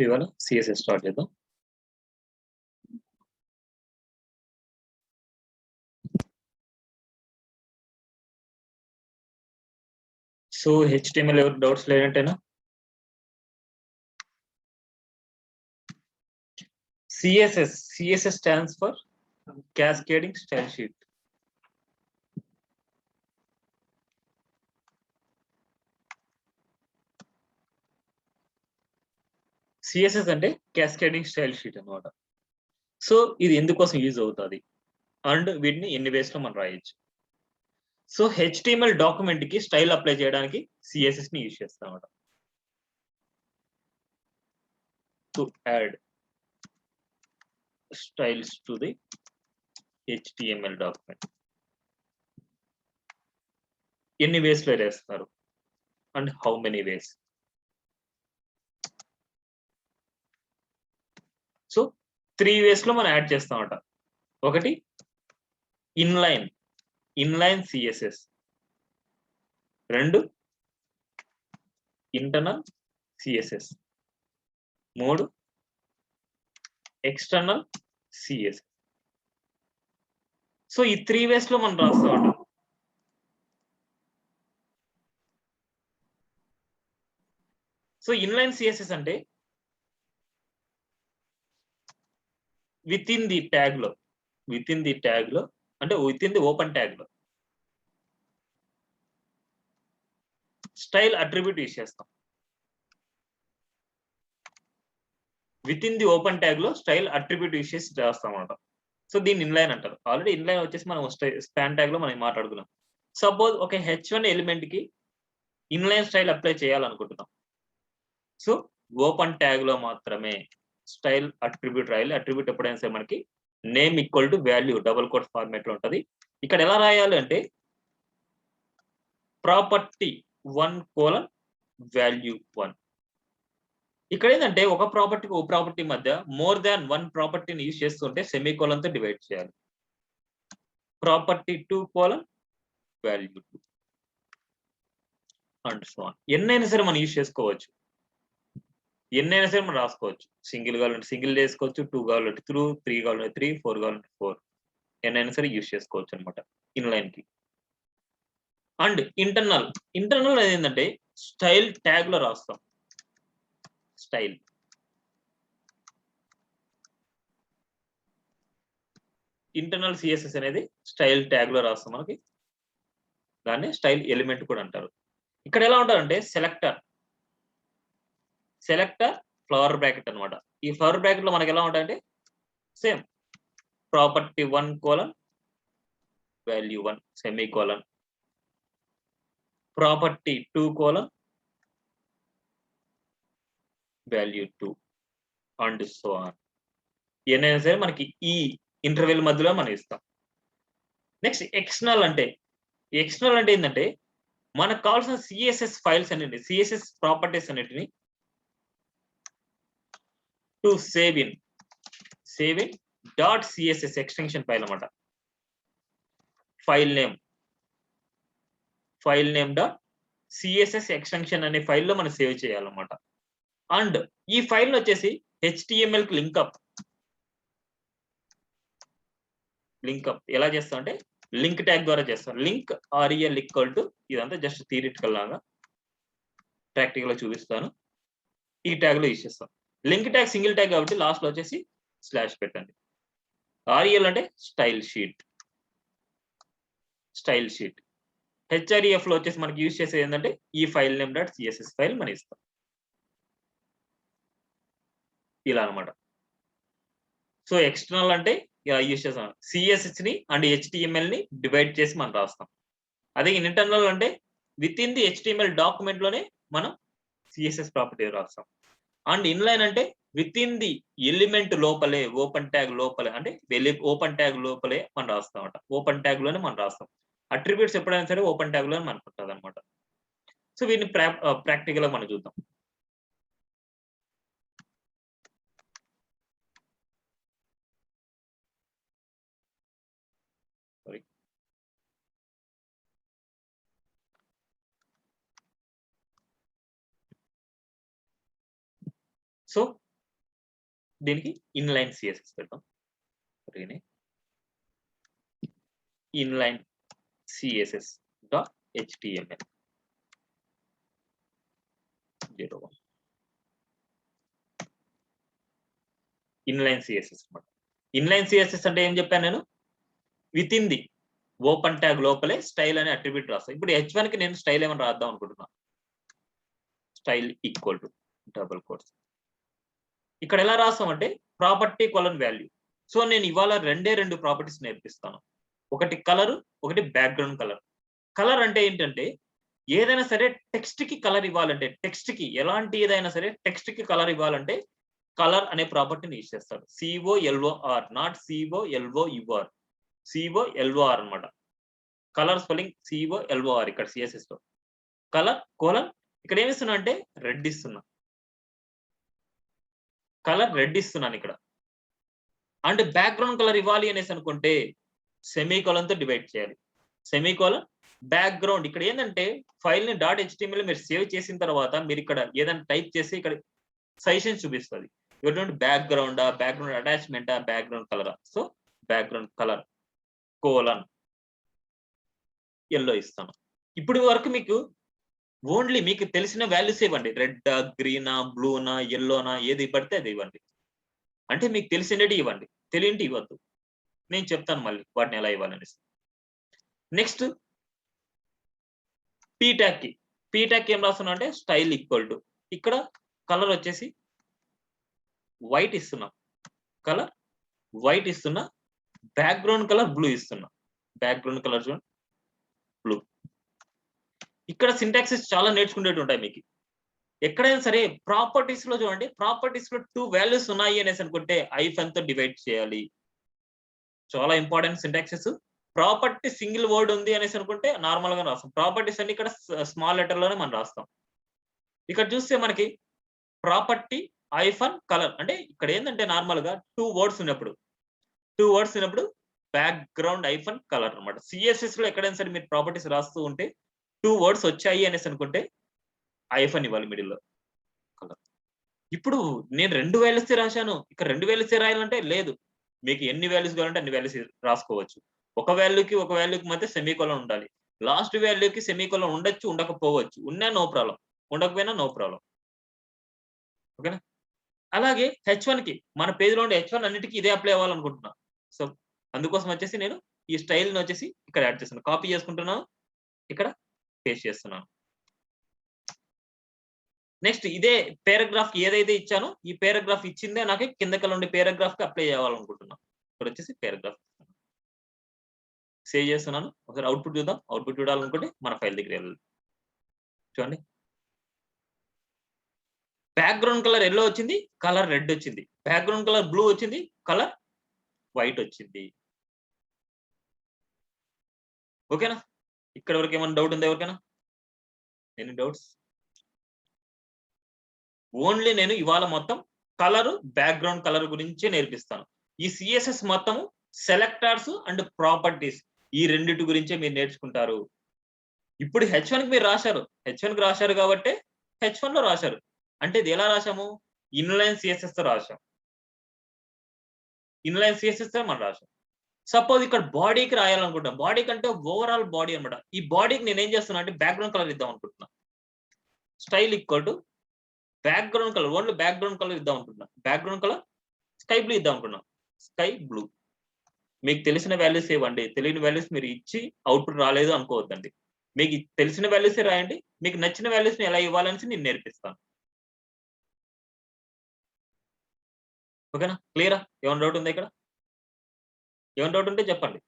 ఇవాళ CSS start చేద్దాం. So HTML ఎవరు డౌట్స్ లేదంటేనా? CSS stands for Cascading Style Sheet. CSS అంటే క్యాస్కేడింగ్ స్టైల్ షీట్ అన్నమాట. సో ఇది ఎందుకోసం యూజ్ అవుతుంది అండ్ వీటిని ఎన్ని వేస్ లో మనం రాయొచ్చు. సో హెచ్టిఎంఎల్ డాక్యుమెంట్ కి స్టైల్ అప్లై చేయడానికి సిఎస్ఎస్ ని యూజ్ చేస్తాం అన్నమాట. To add styles to the HTML document ఎన్ని వేస్ లో వేస్తారు and how many ways. So 3 వేస్ లో మనం యాడ్ చేస్తామట. ఒకటి inline CSS, 2 internal CSS, 3 external CSS. So ఈ 3 వేస్ లో మనం రాస్తామట. సో ఇన్లైన్ సిఎస్ఎస్ అంటే విత్ ఇన్ ది ట్యాగ్ లో అంటే with in the open tag లో స్టైల్ అట్రిబ్యూట్ యూజ్ చేస్తాం. With in the open tag లో స్టైల్ అట్రిబ్యూట్ యూజ్ చేసి రాస్తాం అన్నమాట. సో దీన్ని ఇన్లైన్ అంటారు. ఆల్రెడీ ఇన్లైన్ వచ్చేసి మనం స్పాన్ ట్యాగ్ లో మనం మాట్లాడుకున్నాం. సపోజ్ ఒక H1 ఎలిమెంట్ కి ఇన్లైన్ స్టైల్ అప్లై చేయాలనుకుంటున్నాం. సో ఓపెన్ ట్యాగ్ లో మాత్రమే స్టైల్ అట్రిబ్యూట్ రాయాలి. అట్రిబ్యూట్ ఎప్పుడైనా సరే మనకి name equal to value double quote format లో ఉంటది. ఇక్కడ ఎలా రాయాలి అంటే ప్రాపర్టీ 1:value1. ఇక్కడ ఏంటంటే ఒక ప్రాపర్టీ మధ్య మోర్ దాన్ 1 ప్రాపర్టీని యూజ్ చేస్తుంటే సెమీకోలన్ తో డివైడ్ చేయాలి. Property 2:value2 and so on. ఎన్నైనా సరే మనం యూజ్ చేసుకోవచ్చు, ఎన్నైనా సరే మనం రాసుకోవచ్చు. సింగిల్ కావాలంటే సింగిల్ చేసుకోవచ్చు, 2 కావాలంటే 2, 3 కావాలంటే 3, 4 కావాలంటే 4, ఎన్నైనా సరే యూజ్ చేసుకోవచ్చు అనమాట ఇన్లైన్ కి. అండ్ ఇంటర్నల్ ఏంటంటే స్టైల్ ట్యాగ్ లో రాస్తాం. స్టైల్ ఇంటర్నల్ సిఎస్ఎస్ అనేది స్టైల్ ట్యాగ్ లో రాస్తాం. మనకి దాన్ని స్టైల్ ఎలిమెంట్ కూడా అంటారు. ఇక్కడ ఎలా ఉంటారంటే సెలెక్టర్ ఫ్లవర్ బ్రాకెట్ అన్నమాట. ఈ ఫ్లవర్ బ్రాకెట్ లో మనకి ఎలా ఉంటాయంటే same property 1:value1 semicolon, property 2:value2 and so on. ఏనైనా సరే మనకి ఈ ఇంటర్వెల్ మధ్యలో మనం ఇస్తాం. నెక్స్ట్ ఎక్స్టర్నల్ అంటే ఏంటంటే మనకు కావాల్సిన సిఎస్ఎస్ ఫైల్స్ అన్నిటి, సిఎస్ఎస్ ప్రాపర్టీస్ అన్నిటిని to save in .css extension file అన్నమాట. ఫైల్ నేమ్ .css ఎక్స్టెన్షన్ అనే ఫైల్లో మనం సేవ్ చేయాలన్నమాట. అండ్ ఈ ఫైల్ వచ్చేసి HTML కి లింకప్ ఎలా చేస్తాం అంటే లింక్ ట్యాగ్ ద్వారా చేస్తాం. లింక్ REL ఈక్వల్ టు, ఇదంతా జస్ట్ థియరిటికల్ లాగా, ప్రాక్టికల్ గా చూపిస్తాను. ఈ ట్యాగ్ లో యూజ్ చేస్తాం. లింక్ ట్యాగ్ సింగిల్ ట్యాగ్ కాబట్టి లాస్ట్ లో వచ్చేసి స్లాష్ పెట్టండి. REL అంటే స్టైల్ షీట్. HREF లో వచ్చేసి మనకి యూజ్ చేసేది ఏంటంటే ఈ ఫైల్ నేమ్ .css ఫైల్ మనం ఇస్తాం. ఇలా అనమాట. సో ఎక్స్టర్నల్ అంటే ఇలా యూజ్ చేస్తాం. సిఎస్ఎస్ ని అండ్ HTML ని డివైడ్ చేసి మనం రాస్తాం. అదే ఇంటర్నల్ అంటే with in the HTML document లోనే మనం సిఎస్ఎస్ ప్రాపర్టీ రాస్తాం. అండ్ ఇన్లైన్ అంటే విత్ ఇన్ ది ఎలిమెంట్ లోపలే ఓపెన్ ట్యాగ్ లోపలే అంటే ఓపెన్ ట్యాగ్ లోపలే మనం రాస్తాం అనమాట. ఓపెన్ ట్యాగ్ లోనే మనం రాస్తాం. అట్రిబ్యూట్స్ ఎప్పుడైనా సరే ఓపెన్ ట్యాగ్ లోనే మనకు ఉంటుంది అనమాట. సో వీటిని ప్రాక్టికల్ గా మనం చూద్దాం. సో దీనికి ఇన్లైన్ సిఎస్ఎస్ పెడతాం. Inline CSS dot HTML 01 inline CSS అనమాట. ఇన్లైన్ సిఎస్ఎస్ అంటే ఏం చెప్పాను నేను, with in the open tag లోపలే స్టైల్ అనే అట్రిబ్యూట్ రాస్తాను. ఇప్పుడు H1 కి నేను స్టైల్ ఏమైనా రాద్దాం అనుకుంటున్నా. Style equal to double quotes. ఇక్కడ ఎలా రాస్తామంటే ప్రాపర్టీ కొలన్ వాల్యూ. సో నేను ఇవాళ రెండు ప్రాపర్టీస్ నేర్పిస్తాను. ఒకటి కలర్, ఒకటి బ్యాక్గ్రౌండ్ కలర్. కలర్ అంటే ఏంటంటే ఏదైనా సరే టెక్స్ట్ కి కలర్ ఇవ్వాలంటే, టెక్స్ట్ కి ఎలాంటి ఏదైనా సరే టెక్స్ట్ కి కలర్ ఇవ్వాలంటే కలర్ అనే ప్రాపర్టీని యూజ్ చేస్తాడు. COLOR, నాట్ COLOUR, COLOR అనమాట. కలర్ స్పెల్లింగ్ COLOR ఇక్కడ సిఎస్ఎస్ లో. కలర్ కోలన్ ఇక్కడ ఏమి ఇస్తున్నా అంటే రెడ్ ఇస్తున్నా, కలర్ రెడ్ ఇస్తున్నాను ఇక్కడ. అండ్ బ్యాక్గ్రౌండ్ కలర్ ఇవ్వాలి అనేసి అనుకుంటే సెమీకోలన్ తో డివైడ్ చేయాలి. Semicolon background. ఇక్కడ ఏంటంటే ఫైల్ ని .html మీరు సేవ్ చేసిన తర్వాత మీరు ఇక్కడ ఏదైనా టైప్ చేసి ఇక్కడ సజెషన్ చూపిస్తుంది. ఇటువంటి background attachment, background colour. So background colour colon yellow ఇస్తాను. ఇప్పుడు వరకు మీకు ఓన్లీ మీకు తెలిసిన వాల్యూస్ ఇవ్వండి. రెడ్డా, గ్రీనా, బ్లూనా, ఎల్లోనా, ఏది పడితే అది ఇవ్వండి. అంటే మీకు తెలిసినవి ఇవ్వండి, తెలియంటి ఇవ్వద్దు. నేను చెప్తాను మళ్ళీ వాటిని ఎలా ఇవ్వాలనేసి. నెక్స్ట్ పీటాక్ ఏం రాస్తున్నా అంటే స్టైల్ ఈక్వల్ టు, ఇక్కడ కలర్ వచ్చేసి వైట్ ఇస్తున్నా, కలర్ వైట్ ఇస్తున్నా, బ్యాక్గ్రౌండ్ కలర్ బ్లూ ఇస్తున్నా. బ్యాక్గ్రౌండ్ కలర్ చూడండి బ్లూ. ఇక్కడ సింటాక్సెస్ చాలా నేర్చుకునేవి ఉంటాయి మీకు. ఎక్కడైనా సరే ప్రాపర్టీస్ లో చూడండి, ప్రాపర్టీస్ లో 2 వాల్యూస్ ఉన్నాయి అనేసి అనుకుంటే ఐఫన్ తో డివైడ్ చేయాలి. చాలా important syntaxes. Property single word ఉంది అనేసి అనుకుంటే నార్మల్ గా రాస్తాం. ప్రాపర్టీస్ అన్ని ఇక్కడ స్మాల్ లెటర్ లోనే మనం రాస్తాం. ఇక్కడ చూస్తే మనకి ప్రాపర్టీ ఐఫన్ కలర్ అంటే ఇక్కడ ఏంటంటే నార్మల్ గా 2 వర్డ్స్ ఉన్నప్పుడు బ్యాక్గ్రౌండ్ ఐఫన్ కలర్ అనమాట. సిఎస్ఎస్ లో ఎక్కడైనా సరే మీరు ప్రాపర్టీస్ రాస్తూ ఉంటే 2 వర్డ్స్ వచ్చాయి అనేసి అనుకుంటే ఐఫన్ ఇవ్వాలి మిడిల్ లో కలర్. ఇప్పుడు నేను 2 వాల్యూస్ రాశాను, ఇక్కడ 2 వాల్యూస్ రాయాలంటే లేదు, మీకు ఎన్ని వాల్యూస్ కావాలంటే అన్ని వాల్యూస్ రాసుకోవచ్చు. ఒక వాల్యూకి మధ్య సెమీకోలన్ ఉండాలి. లాస్ట్ వాల్యూకి సెమీకోలన్ ఉండొచ్చు, ఉండకపోవచ్చు. ఉన్నా నో ప్రాబ్లం, ఉండకపోయినా నో ప్రాబ్లం. ఓకేనా. అలాగే H1 కి మన పేజ్ లో ఉండే H1 అన్నిటికీ ఇదే అప్లై అవ్వాలనుకుంటున్నా. సో అందుకోసం వచ్చేసి నేను ఈ స్టైల్ ని వచ్చేసి ఇక్కడ యాడ్ చేస్తున్నాను. కాపీ చేసుకుంటున్నాను, ఇక్కడ పేస్ట్ చేస్తున్నాను. నెక్స్ట్ ఇదే పారాగ్రాఫ్ ఏదైతే ఇచ్చానో ఈ పారాగ్రాఫ్ ఇచ్చిందే నాకు కిందకి ఉండే పారాగ్రాఫ్ కి అప్లై చేయాలనుకుంటున్నాను. ఇక్కడ వచ్చేసి పారాగ్రాఫ్ సేవ్ చేస్తున్నాను. ఒకసారి అవుట్పుట్ చూద్దాం. అవుట్పుట్ చూడాలనుకుంటే మన ఫైల్ దగ్గర వెళ్ళాలి. చూడండి, బ్యాక్గ్రౌండ్ కలర్ ఎల్లో వచ్చింది, కలర్ రెడ్ వచ్చింది. బ్యాక్గ్రౌండ్ కలర్ బ్లూ వచ్చింది, కలర్ వైట్ వచ్చింది. ఓకేనా. ఇక్కడ వరకు ఏమైనా డౌట్ ఉందా ఎవరికైనా? Any doubts? ఓన్లీ నేను ఇవాళ మొత్తం కలర్, బ్యాక్గ్రౌండ్ కలర్ గురించి నేర్పిస్తాను. ఈ సిఎస్ఎస్ మొత్తము సెలెక్టర్స్ అండ్ ప్రాపర్టీస్ ఈ రెండిటి గురించే మీరు నేర్చుకుంటారు. ఇప్పుడు H1 కి మీరు రాశారు, H1 కి రాశారు కాబట్టి H1 లో రాశారు. అంటే ఇది ఎలా రాశాము? ఇన్లైన్ సిఎస్ఎస్ తో రాశాం. ఇన్లైన్ సిఎస్ఎస్ తో మనం రాశాం. సపోజ్ ఇక్కడ బాడీకి రాయాలనుకుంటాం. బాడీ కంటే ఓవరాల్ బాడీ అనమాట. ఈ బాడీకి నేను ఏం చేస్తున్నా అంటే బ్యాక్గ్రౌండ్ కలర్ ఇద్దాం అనుకుంటున్నా. Style equal to background colour, only background colour ఇద్దాం అనుకుంటున్నా. బ్యాక్గ్రౌండ్ కలర్ స్కై బ్లూ ఇద్దాం అనుకున్నాం. Sky blue. మీకు తెలిసిన వాల్యూస్ ఇవ్వండి, తెలియని వాల్యూస్ మీరు ఇచ్చి అవుట్పుట్ రాలేదు అనుకోవద్దండి. మీకు తెలిసిన వాల్యూస్ రాయండి, మీకు నచ్చిన వాల్యూస్ ని ఎలా ఇవ్వాలని నేను నేర్పిస్తాను. ఓకేనా, క్లియరా? ఏమైనా డౌట్ ఉందా ఇక్కడ? ఏమైనా డౌట్ ఉంటే చెప్పండి.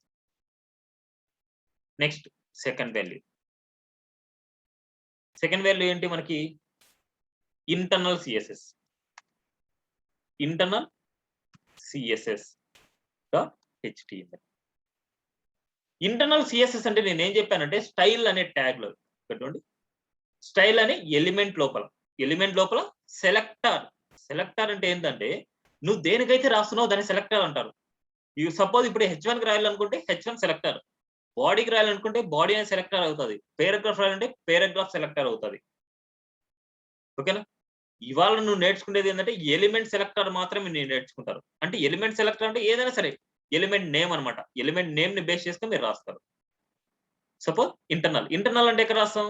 Next second value. Second value ఏంటి మనకి? Internal CSS. Internal CSS dot HTML. Internal CSS అంటే నేను ఏం చెప్పానంటే స్టైల్ అనే ట్యాగ్ లో పెట్టుకోండి. స్టైల్ అనే ఎలిమెంట్ లోపల సెలెక్టర్ అంటే ఏంటంటే నువ్వు దేనికైతే రాస్తున్నావు దాన్ని సెలెక్టర్ అంటారు. సపోజ్ ఇప్పుడు H1 కి రాయాలనుకుంటే H1 సెలెక్టర్, బాడీకి రాయాలనుకుంటే బాడీ అనే సెలెక్టర్ అవుతుంది, పారాగ్రాఫ్ రాయాలంటే పారాగ్రాఫ్ సెలెక్టర్ అవుతుంది. ఓకేనా. ఇవాళ నువ్వు నేర్చుకునేది ఏంటంటే ఎలిమెంట్ సెలెక్టర్ మాత్రమే మీరు నేర్చుకుంటారు. అంటే ఎలిమెంట్ సెలెక్టర్ అంటే ఏదైనా సరే ఎలిమెంట్ నేమ్ అన్నమాట. ఎలిమెంట్ నేమ్ ని బేస్ చేసుకొని మీరు రాస్తారు. సపోజ్ ఇంటర్నల్ అంటే ఎక్కడ రాస్తాం?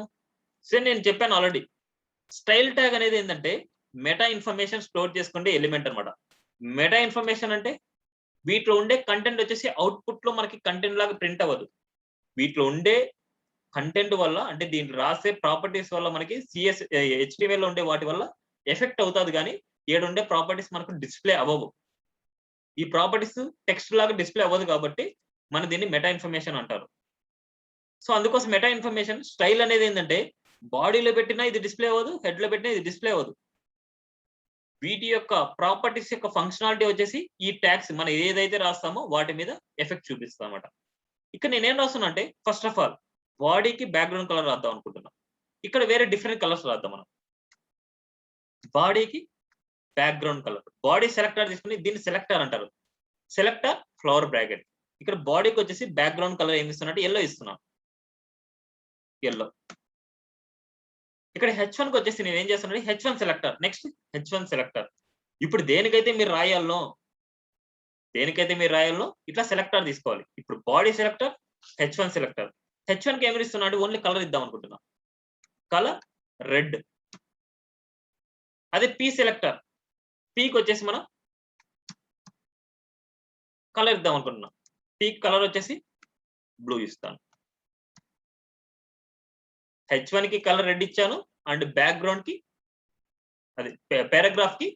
సో నేను చెప్పాను ఆల్రెడీ. స్టైల్ ట్యాగ్ అనేది ఏంటంటే మెటా ఇన్ఫర్మేషన్ స్టోర్ చేసుకునే ఎలిమెంట్ అన్నమాట. మెటా ఇన్ఫర్మేషన్ అంటే వీటిలో ఉండే కంటెంట్ వచ్చేసి అవుట్‌పుట్ లో మనకి కంటెంట్ లాగా ప్రింట్ అవ్వదు. వీటిలో ఉండే కంటెంట్ వల్ల అంటే దీంట్లో రాసే ప్రాపర్టీస్ వల్ల మనకి హెచ్టీఎంఎల్ లో ఉండే వాటి వల్ల ఎఫెక్ట్ అవుతాది గానీ, ఈడుండే ప్రాపర్టీస్ మనకు డిస్‌ప్లే అవ్వవు. ఈ ప్రాపర్టీస్ టెక్స్ట్ లాగా డిస్‌ప్లే అవ్వదు కాబట్టి, మనం దీన్ని మెటా ఇన్ఫర్మేషన్ అంటారు. సో, అందుకోసం మెటా ఇన్ఫర్మేషన్ స్టైల్ అనేది ఏంటంటే, బాడీలో పెట్టినా ఇది డిస్‌ప్లే అవ్వదు. హెడ్‌లో పెట్టినా ఇది డిస్‌ప్లే అవ్వదు. వీటి యొక్క ప్రాపర్టీస్ యొక్క ఫంక్షనాలిటీ వచ్చేసి ఈ ట్యాగ్స్ మనం ఏదైతే రాస్తామో వాటి మీద ఎఫెక్ట్ చూపిస్తదన్నమాట. ఇక్కడ నేనేం రాస్తున్నా అంటే ఫస్ట్ ఆఫ్ ఆల్ బాడీకి బ్యాక్‌గ్రౌండ్ కలర్ రాద్దాం అనుకుంటున్నా. ఇక్కడ వేరే డిఫరెంట్ కలర్స్ రాద్దాం మనం. బాడీకి బ్యాక్‌గ్రౌండ్ కలర్. బాడీ సెలెక్టర్ తీసుకొని దీన్ని సెలెక్టర్ అంటారు. Selector flower bracket. ఇక్కడ బాడీకి వచ్చేసి బ్యాక్‌గ్రౌండ్ కలర్ ఏమి ఇస్తున్నా అంటే యెల్లో ఇస్తున్నా. యెల్లో. ఇక్కడ హెచ్1కి వచ్చేసి నేను ఏం చేస్తున్నాను H one selector. Next H one selector. ఇప్పుడు దేనికైతే మీరు రాయాలనో ఇట్లా సెలెక్టర్ తీసుకోవాలి. ఇప్పుడు బాడీ సెలెక్టర్, హెచ్1 సెలెక్టర్. హెచ్1కి ఏమి ఇస్తున్నా అంటే ఓన్లీ కలర్ ఇద్దాం అనుకుంటున్నా. Colour red. అదే పి సెలెక్టర్. పికి వచ్చేసి మనం కలర్ ఇద్దాం అనుకుంటున్నాం. పీక్ కలర్ వచ్చేసి బ్లూ ఇస్తాను. హెచ్1 కి కలర్ రెడ్ ఇచ్చాను అండ్ బ్యాక్‌గ్రౌండ్ కి అది పారాగ్రాఫ్ కి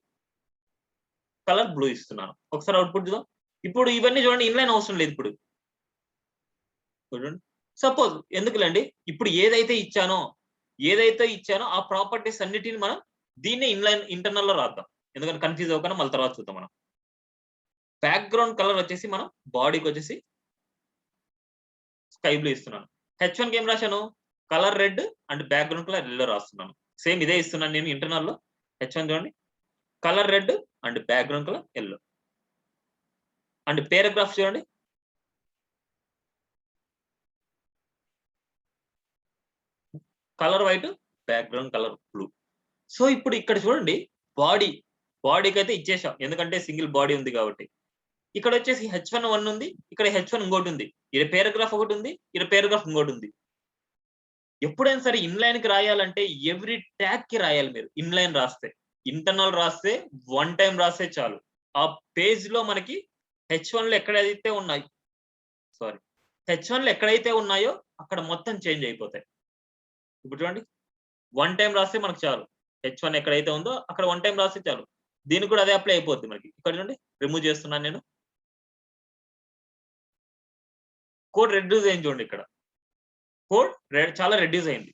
కలర్ బ్లూ ఇస్తున్నాను. ఒకసారి అవుట్‌పుట్ చూద్దాం. ఇప్పుడు ఇవన్నీ చూడండి ఇన్‌లైన్ అవసరం లేదు ఇప్పుడు. చూడండి. సపోజ్ ఎందుకులేండి ఇప్పుడు ఏదైతే ఇచ్చానో ఆ ప్రాపర్టీస్ అన్నిటిని మనం దీన్నే ఇంటర్నల్‌లో రాద్దాం. ఎందుకంటే కన్‌ఫ్యూజ్ అవ్వకుండా మళ్ళీ తర్వాత చూద్దాం మనం. బ్యాక్‌గ్రౌండ్ కలర్ వచ్చేసి మనం బాడీకి వచ్చేసి స్కై బ్లూ ఇస్తున్నాను. హెచ్1కి ఏం రాశాను? Colour red and background colour yellow రాస్తున్నాను. సేమ్ ఇదే ఇస్తున్నాను నేను ఇంటర్నల్‌లో. హెచ్1 చూడండి. Colour red and background colour yellow. And paragraph చూడండి. Colour white, background colour blue. So ఇప్పుడు ఇక్కడ చూడండి బాడీకైతే ఇచ్చేసాం. ఎందుకంటే సింగిల్ బాడీ ఉంది కాబట్టి. ఇక్కడ వచ్చేసి హెచ్1 1 ఉంది. ఇక్కడ హెచ్1 ఇంకోటి ఉంది. ఈడ పారాగ్రాఫ్ ఒకటి ఉంది. ఈడ పారాగ్రాఫ్ ఇంకోటి ఉంది. ఎప్పుడైనా సరే ఇన్‌లైన్‌కి రాయాలంటే ఎవ్రీ ట్యాగ్‌కి రాయాలి మీరు. ఇన్‌లైన్ రాస్తే. ఇంటర్నల్ రాస్తే వన్ టైమ్ రాస్తే చాలు. ఆ పేజ్‌లో మనకి హెచ్1లో ఎక్కడైతే ఉన్నాయో అక్కడ మొత్తం చేంజ్ అయిపోతాయి. ఇప్పుడు చూడండి. వన్ టైమ్ రాస్తే మనకు చాలు. హెచ్1 ఎక్కడైతే ఉందో అక్కడ వన్ టైమ్ రాస్తే చాలు. దీనికి కూడా అదే అప్లై అయిపోద్ది మనకి. ఇక్కడ చూడండి రిమూవ్ చేస్తున్నాను నేను. కోడ్ రెడ్యూస్ అయింది చూడండి ఇక్కడ. చాలా రెడ్యూస్ అయింది.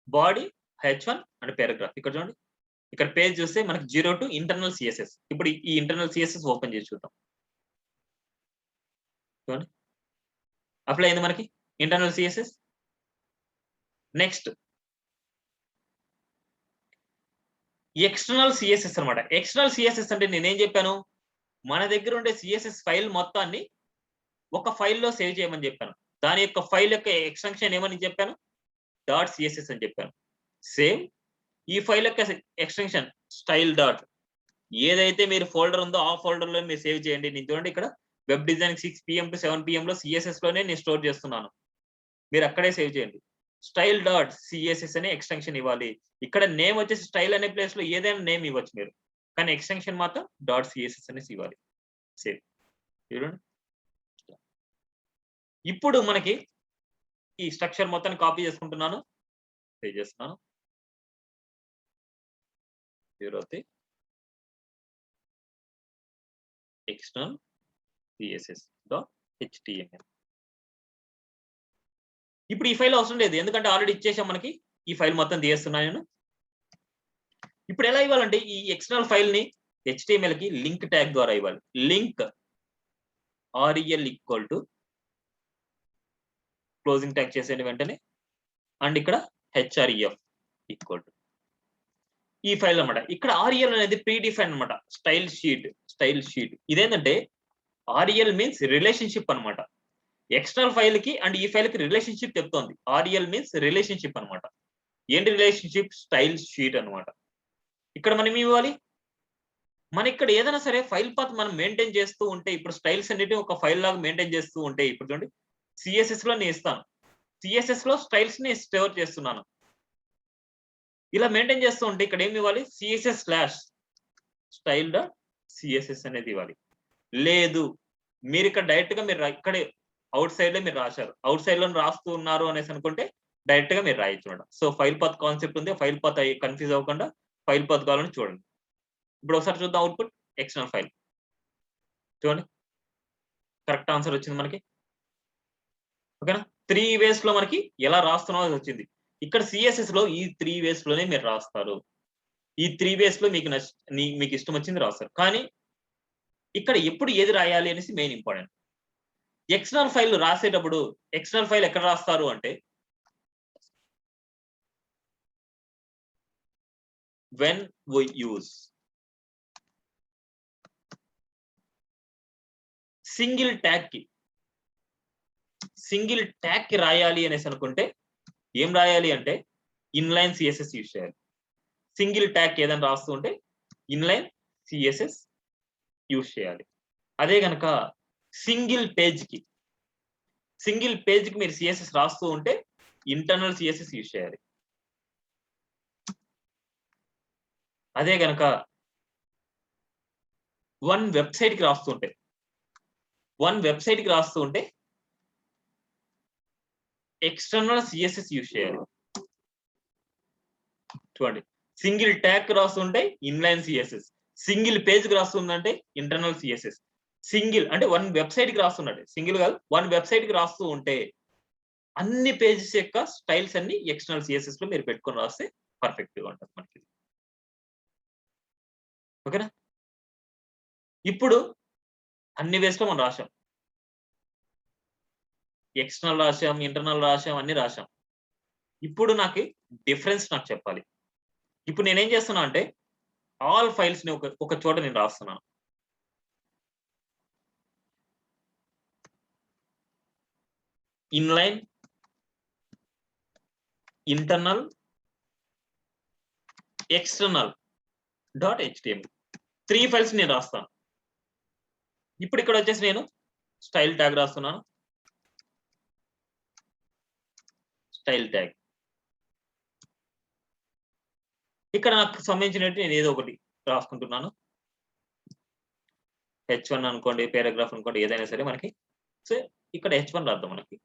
Body, H one and paragraph. ఇక్కడ చూడండి. ఇక్కడ పేజ్ చూస్తే మనకి 0 టు ఇంటర్నల్ సిఎస్ఎస్. ఇప్పుడు ఈ ఇంటర్నల్ సిఎస్ఎస్ ఓపెన్ చేసి చూద్దాం. చూడండి. అప్లై అయింది మనకి internal CSS. Next external CSS అన్నమాట. ఎక్స్టర్నల్ సిఎస్ఎస్ అంటే నేనేం చెప్పాను? మన దగ్గర ఉండే సిఎస్ఎస్ ఫైల్ మొత్తాన్ని ఒక ఫైల్‌లో సేవ్ చేయమని చెప్పాను. దాని యొక్క ఫైల్ యొక్క ఎక్స్‌టెన్షన్ ఏమని చెప్పాను? డాట్ సిఎస్ఎస్ అని చెప్పాను. సేమ్ ఈ ఫైల్ యొక్క ఎక్స్‌టెన్షన్ స్టైల్ డాట్ ఏదైతే మీరు ఫోల్డర్ ఉందో ఆ ఫోల్డర్‌లో మీరు సేవ్ చేయండి. నేను చూడండి ఇక్కడ వెబ్ డిజైన్ 6 PM టు 7 PMలో సిఎస్ఎస్ లోనే నేను స్టోర్ చేస్తున్నాను. మీరు అక్కడే సేవ్ చేయండి. స్టైల్ డాట్ సిఎస్ఎస్ అనే ఎక్స్‌టెన్షన్ ఇవ్వాలి. ఇక్కడ నేమ్ వచ్చేసి స్టైల్ అనే ప్లేస్‌లో ఏదైనా నేమ్ ఇవ్వచ్చు మీరు. కానీ ఎక్స్‌టెన్షన్ మాత్రం డాట్ సిఎస్ఎస్ అనేసి ఇవ్వాలి. సేవ్. చూడండి. ఇప్పుడు మనకి ఈ స్ట్రక్చర్ మొత్తాన్ని కాపీ చేసుకుంటున్నాను. సేవ్ చేస్తున్నాను. 0 external css.html. ఇప్పుడు ఈ ఫైల్ అవసరం లేదు. ఎందుకంటే ఆల్రెడీ ఇచ్చేసాం మనకి. ఈ ఫైల్ మొత్తం తీసేస్తున్నా నేను. ఇప్పుడు ఎలా ఇవ్వాలంటే ఈ ఎక్స్టర్నల్ ఫైల్ ని HTML కి లింక్ ట్యాగ్ ద్వారా ఇవ్వాలి. Link rel equal to closing tag చేసేయండి వెంటనే. అండ్ ఇక్కడ href ఈక్వల్ టు ఈ ఫైల్ అన్నమాట. ఇక్కడ rel అనేది ప్రీ డిఫైన్ అన్నమాట. Style sheet. ఇదేంటంటే rel మీన్స్ రిలేషన్‌షిప్ అన్నమాట. ఎక్స్టర్నల్ ఫైల్ కి అండ్ ఈ ఫైల్ కి రిలేషన్‌షిప్ చెప్తోంది. rel మీన్స్ రిలేషన్‌షిప్ అన్నమాట. ఏంటి రిలేషన్షిప్? స్టైల్ షీట్ అన్నమాట. ఇక్కడ మనం ఏమి ఇవ్వాలి? మన ఇక్కడ ఏదైనా సరే ఫైల్ పాత్ మనం మెయింటైన్ చేస్తూ ఉంటే, ఇప్పుడు స్టైల్స్ అన్నిటిని ఒక ఫైల్ లాగా మెయింటైన్ చేస్తూ ఉంటే, ఇప్పుడు చూడండి సిఎస్ఎస్ లో నేను ఇస్తాను. సిఎస్ఎస్ లో స్టైల్స్ ని స్టోర్ చేస్తున్నాను. ఇలా మెయింటైన్ చేస్తూ ఉంటే ఇక్కడ ఏమి ఇవ్వాలి? CSS slash style dot CSS అనేది ఇవ్వాలి. లేదు, మీరు ఇక్కడ డైరెక్ట్ గా మీరు ఇక్కడే అవుట్ సైడ్ లో మీరు రాశారు. అవుట్ సైడ్ లో రాస్తూ ఉన్నారు అనేసి అనుకుంటే డైరెక్ట్ గా మీరు రాయొచ్చు madam. So file path concept ఉంది. ఫైల్ పాత్ కన్ఫ్యూజ్ అవ్వకుండా ఫైల్ పాత్ కావాలని చూడండి. ఇప్పుడు ఒకసారి చూద్దాం అవుట్పుట్ ఎక్స్టర్నల్ ఫైల్. చూడండి కరెక్ట్ ఆన్సర్ వచ్చింది మనకి. ఓకేనా? 3 వేస్ లో మనకి ఎలా రాస్తున్నామో అది వచ్చింది. ఇక్కడ సిఎస్ఎస్ లో ఈ 3 వేస్ లోనే మీరు రాస్తారు. ఈ 3 వేస్ లో మీకు ఇష్టం వచ్చింది రాస్తారు. కానీ ఇక్కడ ఎప్పుడు ఏది రాయాలి అనేసి మెయిన్ ఇంపార్టెంట్. ఎక్స్టర్నల్ ఫైల్ రాసేటప్పుడు ఎక్స్టర్నల్ ఫైల్ ఎక్కడ రాస్తారు అంటే when we use single tag కి రాయాలి అనేసి అనుకుంటే ఏం రాయాలి అంటే ఇన్లైన్ సిఎస్ఎస్ యూజ్ చేయాలి. సింగిల్ ట్యాగ్ ఏదైనా రాస్తూ ఉంటే ఇన్లైన్ సిఎస్ఎస్ యూజ్ చేయాలి. అదే గనక సింగిల్ పేజ్ కి మీరు సిఎస్ఎస్ రాస్తూ ఉంటే ఇంటర్నల్ సిఎస్ఎస్ యూజ్ చేయాలి. అదే గనక వన్ వెబ్సైట్ కి రాస్తూ ఉంటే ఎక్స్టర్నల్ సిఎస్ఎస్ యూజ్ చేయాలి. చూడండి సింగిల్ ట్యాగ్ రాస్తుంటే ఇన్లైన్ సిఎస్ఎస్, సింగిల్ పేజ్ కి రాస్తుందంటే ఇంటర్నల్ సిఎస్ఎస్, సింగిల్ అంటే వన్ వెబ్సైట్ కి రాస్తున్నట్టు, సింగిల్ కాదు వన్ వెబ్సైట్ కి రాస్తూ ఉంటే అన్ని పేజెస్ యొక్క స్టైల్స్ అన్ని ఎక్స్టర్నల్ సిఎస్ఎస్ లో మీరు పెట్టుకొని రాస్తే పర్ఫెక్ట్ గా ఉంటుంది మనకి. ఓకేనా? ఇప్పుడు అన్ని వేస్ లో మనం రాసాం, ఎక్స్టర్నల్ రాసాం, ఇంటర్నల్ రాసాం, అన్ని రాసాం. ఇప్పుడు నాకు డిఫరెన్స్ చెప్పాలి. ఇప్పుడు నేనేం చేస్తున్నా అంటే ఆల్ ఫైల్స్ ని ఒక చోట నేను రాస్తున్నాను. Inline, internal, external dot HTML 3 files నేను రాస్తాను. ఇప్పుడు ఇక్కడ వచ్చేసి నేను స్టైల్ ట్యాగ్ రాస్తున్నాను. స్టైల్ ట్యాగ్ ఇక్కడ నాకు సంబంధించినట్టు నేను ఏదో ఒకటి రాసుకుంటున్నాను. H1 అనుకోండి, పారాగ్రాఫ్ అనుకోండి, ఏదైనా సరే మనకి. సో ఇక్కడ H1 రాద్దాం. మనకి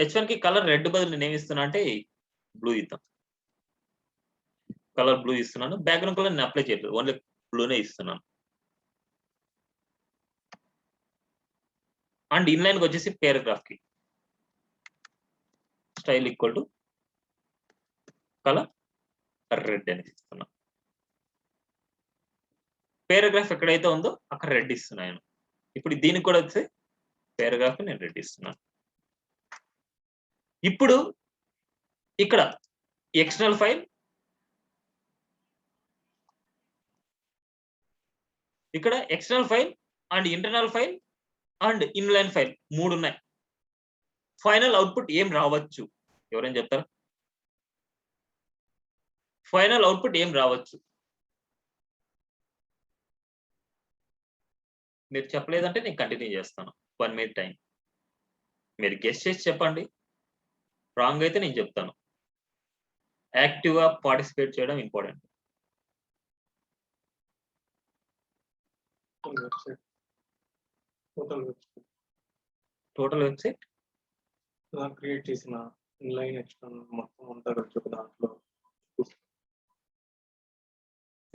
H1 కి కలర్ రెడ్ బదులు నేను ఏమి ఇస్తున్నా అంటే బ్లూ ఇద్దాం. కలర్ బ్లూ ఇస్తున్నాను. బ్యాక్గ్రౌండ్ కలర్ నేను అప్లై చేయట్లేదు, ఓన్లీ బ్లూనే ఇస్తున్నాను. అండ్ ఇన్లైన్ కి వచ్చేసి పారాగ్రాఫ్ కి style equal to colour red అని ఇస్తున్నాను. పారాగ్రాఫ్ ఎక్కడైతే ఉందో అక్కడ రెడ్ ఇస్తున్నాను. ఇప్పుడు దీనికి కూడా వచ్చి పారాగ్రాఫ్ నేను రెడ్ ఇస్తున్నాను. ఇప్పుడు ఇక్కడ ఎక్స్టర్నల్ ఫైల్, ఇక్కడ external file and internal file and inline file 3 ఉన్నాయి. ఫైనల్ అవుట్పుట్ ఏం రావచ్చు? ఎవరైనా చెప్తారా? ఫైనల్ అవుట్పుట్ ఏం రావచ్చు? మీరు చెప్పలేదంటే నేను కంటిన్యూ చేస్తాను. 1 మినిట్ టైం. మీరు గెస్ చేసి చెప్పండి. రాంగ్ అయితే నేను చెప్తాను. యాక్టివ్ గా పార్టిసిపేట్ చేయడం ఇంపార్టెంట్. టోటల్ వెబ్సైట్ క్రియేట్ చేసిన ఇన్లైన్ ఎక్స్టర్నల్ మొత్తం అంతా కలిసి ఒక దాంట్లో.